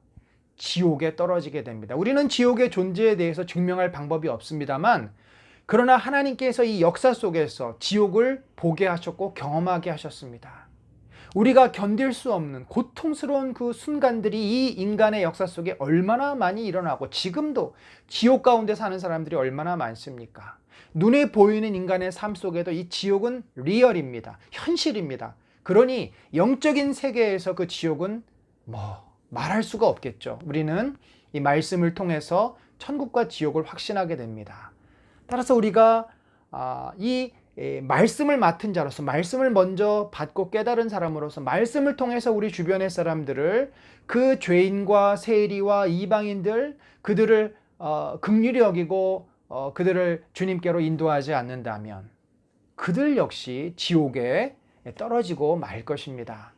A: 지옥에 떨어지게 됩니다. 우리는 지옥의 존재에 대해서 증명할 방법이 없습니다만 그러나 하나님께서 이 역사 속에서 지옥을 보게 하셨고 경험하게 하셨습니다. 우리가 견딜 수 없는 고통스러운 그 순간들이 이 인간의 역사 속에 얼마나 많이 일어나고 지금도 지옥 가운데 사는 사람들이 얼마나 많습니까? 눈에 보이는 인간의 삶 속에도 이 지옥은 리얼입니다. 현실입니다. 그러니 영적인 세계에서 그 지옥은 말할 수가 없겠죠. 우리는 이 말씀을 통해서 천국과 지옥을 확신하게 됩니다. 따라서 우리가 이 말씀을 맡은 자로서, 말씀을 먼저 받고 깨달은 사람으로서 말씀을 통해서 우리 주변의 사람들을, 그 죄인과 세리와 이방인들, 그들을 긍휼히 여기고 그들을 주님께로 인도하지 않는다면 그들 역시 지옥에 떨어지고 말 것입니다.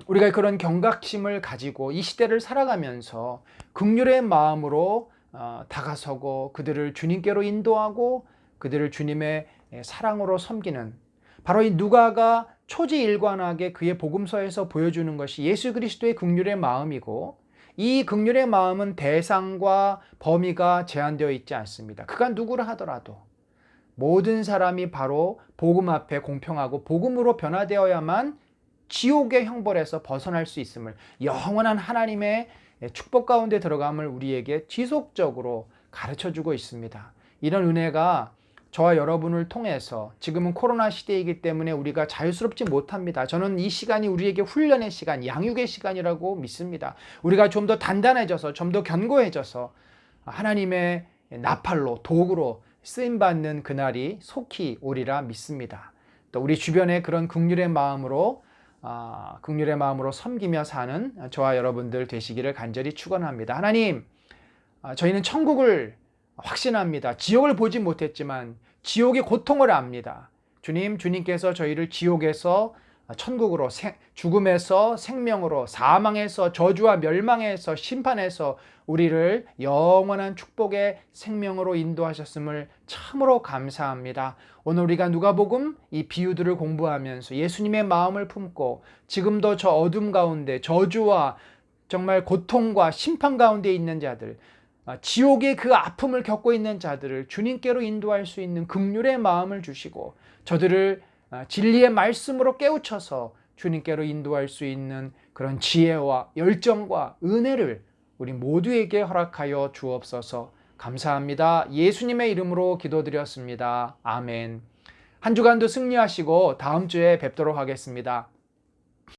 A: 우리가 그런 경각심을 가지고 이 시대를 살아가면서 긍휼의 마음으로 다가서고 그들을 주님께로 인도하고 그들을 주님의 사랑으로 섬기는, 바로 이 누가가 초지일관하게 그의 복음서에서 보여주는 것이 예수 그리스도의 긍휼의 마음이고, 이 긍휼의 마음은 대상과 범위가 제한되어 있지 않습니다. 그가 누구라 하더라도 모든 사람이 바로 복음 앞에 공평하고 복음으로 변화되어야만 지옥의 형벌에서 벗어날 수 있음을, 영원한 하나님의 축복 가운데 들어감을 우리에게 지속적으로 가르쳐주고 있습니다. 이런 은혜가 저와 여러분을 통해서, 지금은 코로나 시대이기 때문에 우리가 자유스럽지 못합니다. 저는 이 시간이 우리에게 훈련의 시간, 양육의 시간이라고 믿습니다. 우리가 좀 더 단단해져서, 좀 더 견고해져서 하나님의 나팔로, 도구로 쓰임받는 그날이 속히 오리라 믿습니다. 또 우리 주변에 그런 긍휼의 마음으로 섬기며 사는 저와 여러분들 되시기를 간절히 축원합니다. 하나님, 저희는 천국을 확신합니다. 지옥을 보지 못했지만 지옥의 고통을 압니다. 주님께서 저희를 지옥에서 천국으로, 죽음에서 생명으로, 사망에서 저주와 멸망에서, 심판에서 우리를 영원한 축복의 생명으로 인도하셨음을 참으로 감사합니다. 오늘 우리가 누가복음 이 비유들을 공부하면서 예수님의 마음을 품고 지금도 저 어둠 가운데 저주와 정말 고통과 심판 가운데 있는 자들, 지옥의 그 아픔을 겪고 있는 자들을 주님께로 인도할 수 있는 긍휼의 마음을 주시고, 저들을 진리의 말씀으로 깨우쳐서 주님께로 인도할 수 있는 그런 지혜와 열정과 은혜를 우리 모두에게 허락하여 주옵소서. 감사합니다. 예수님의 이름으로 기도드렸습니다. 아멘. 한 주간도 승리하시고 다음 주에 뵙도록 하겠습니다.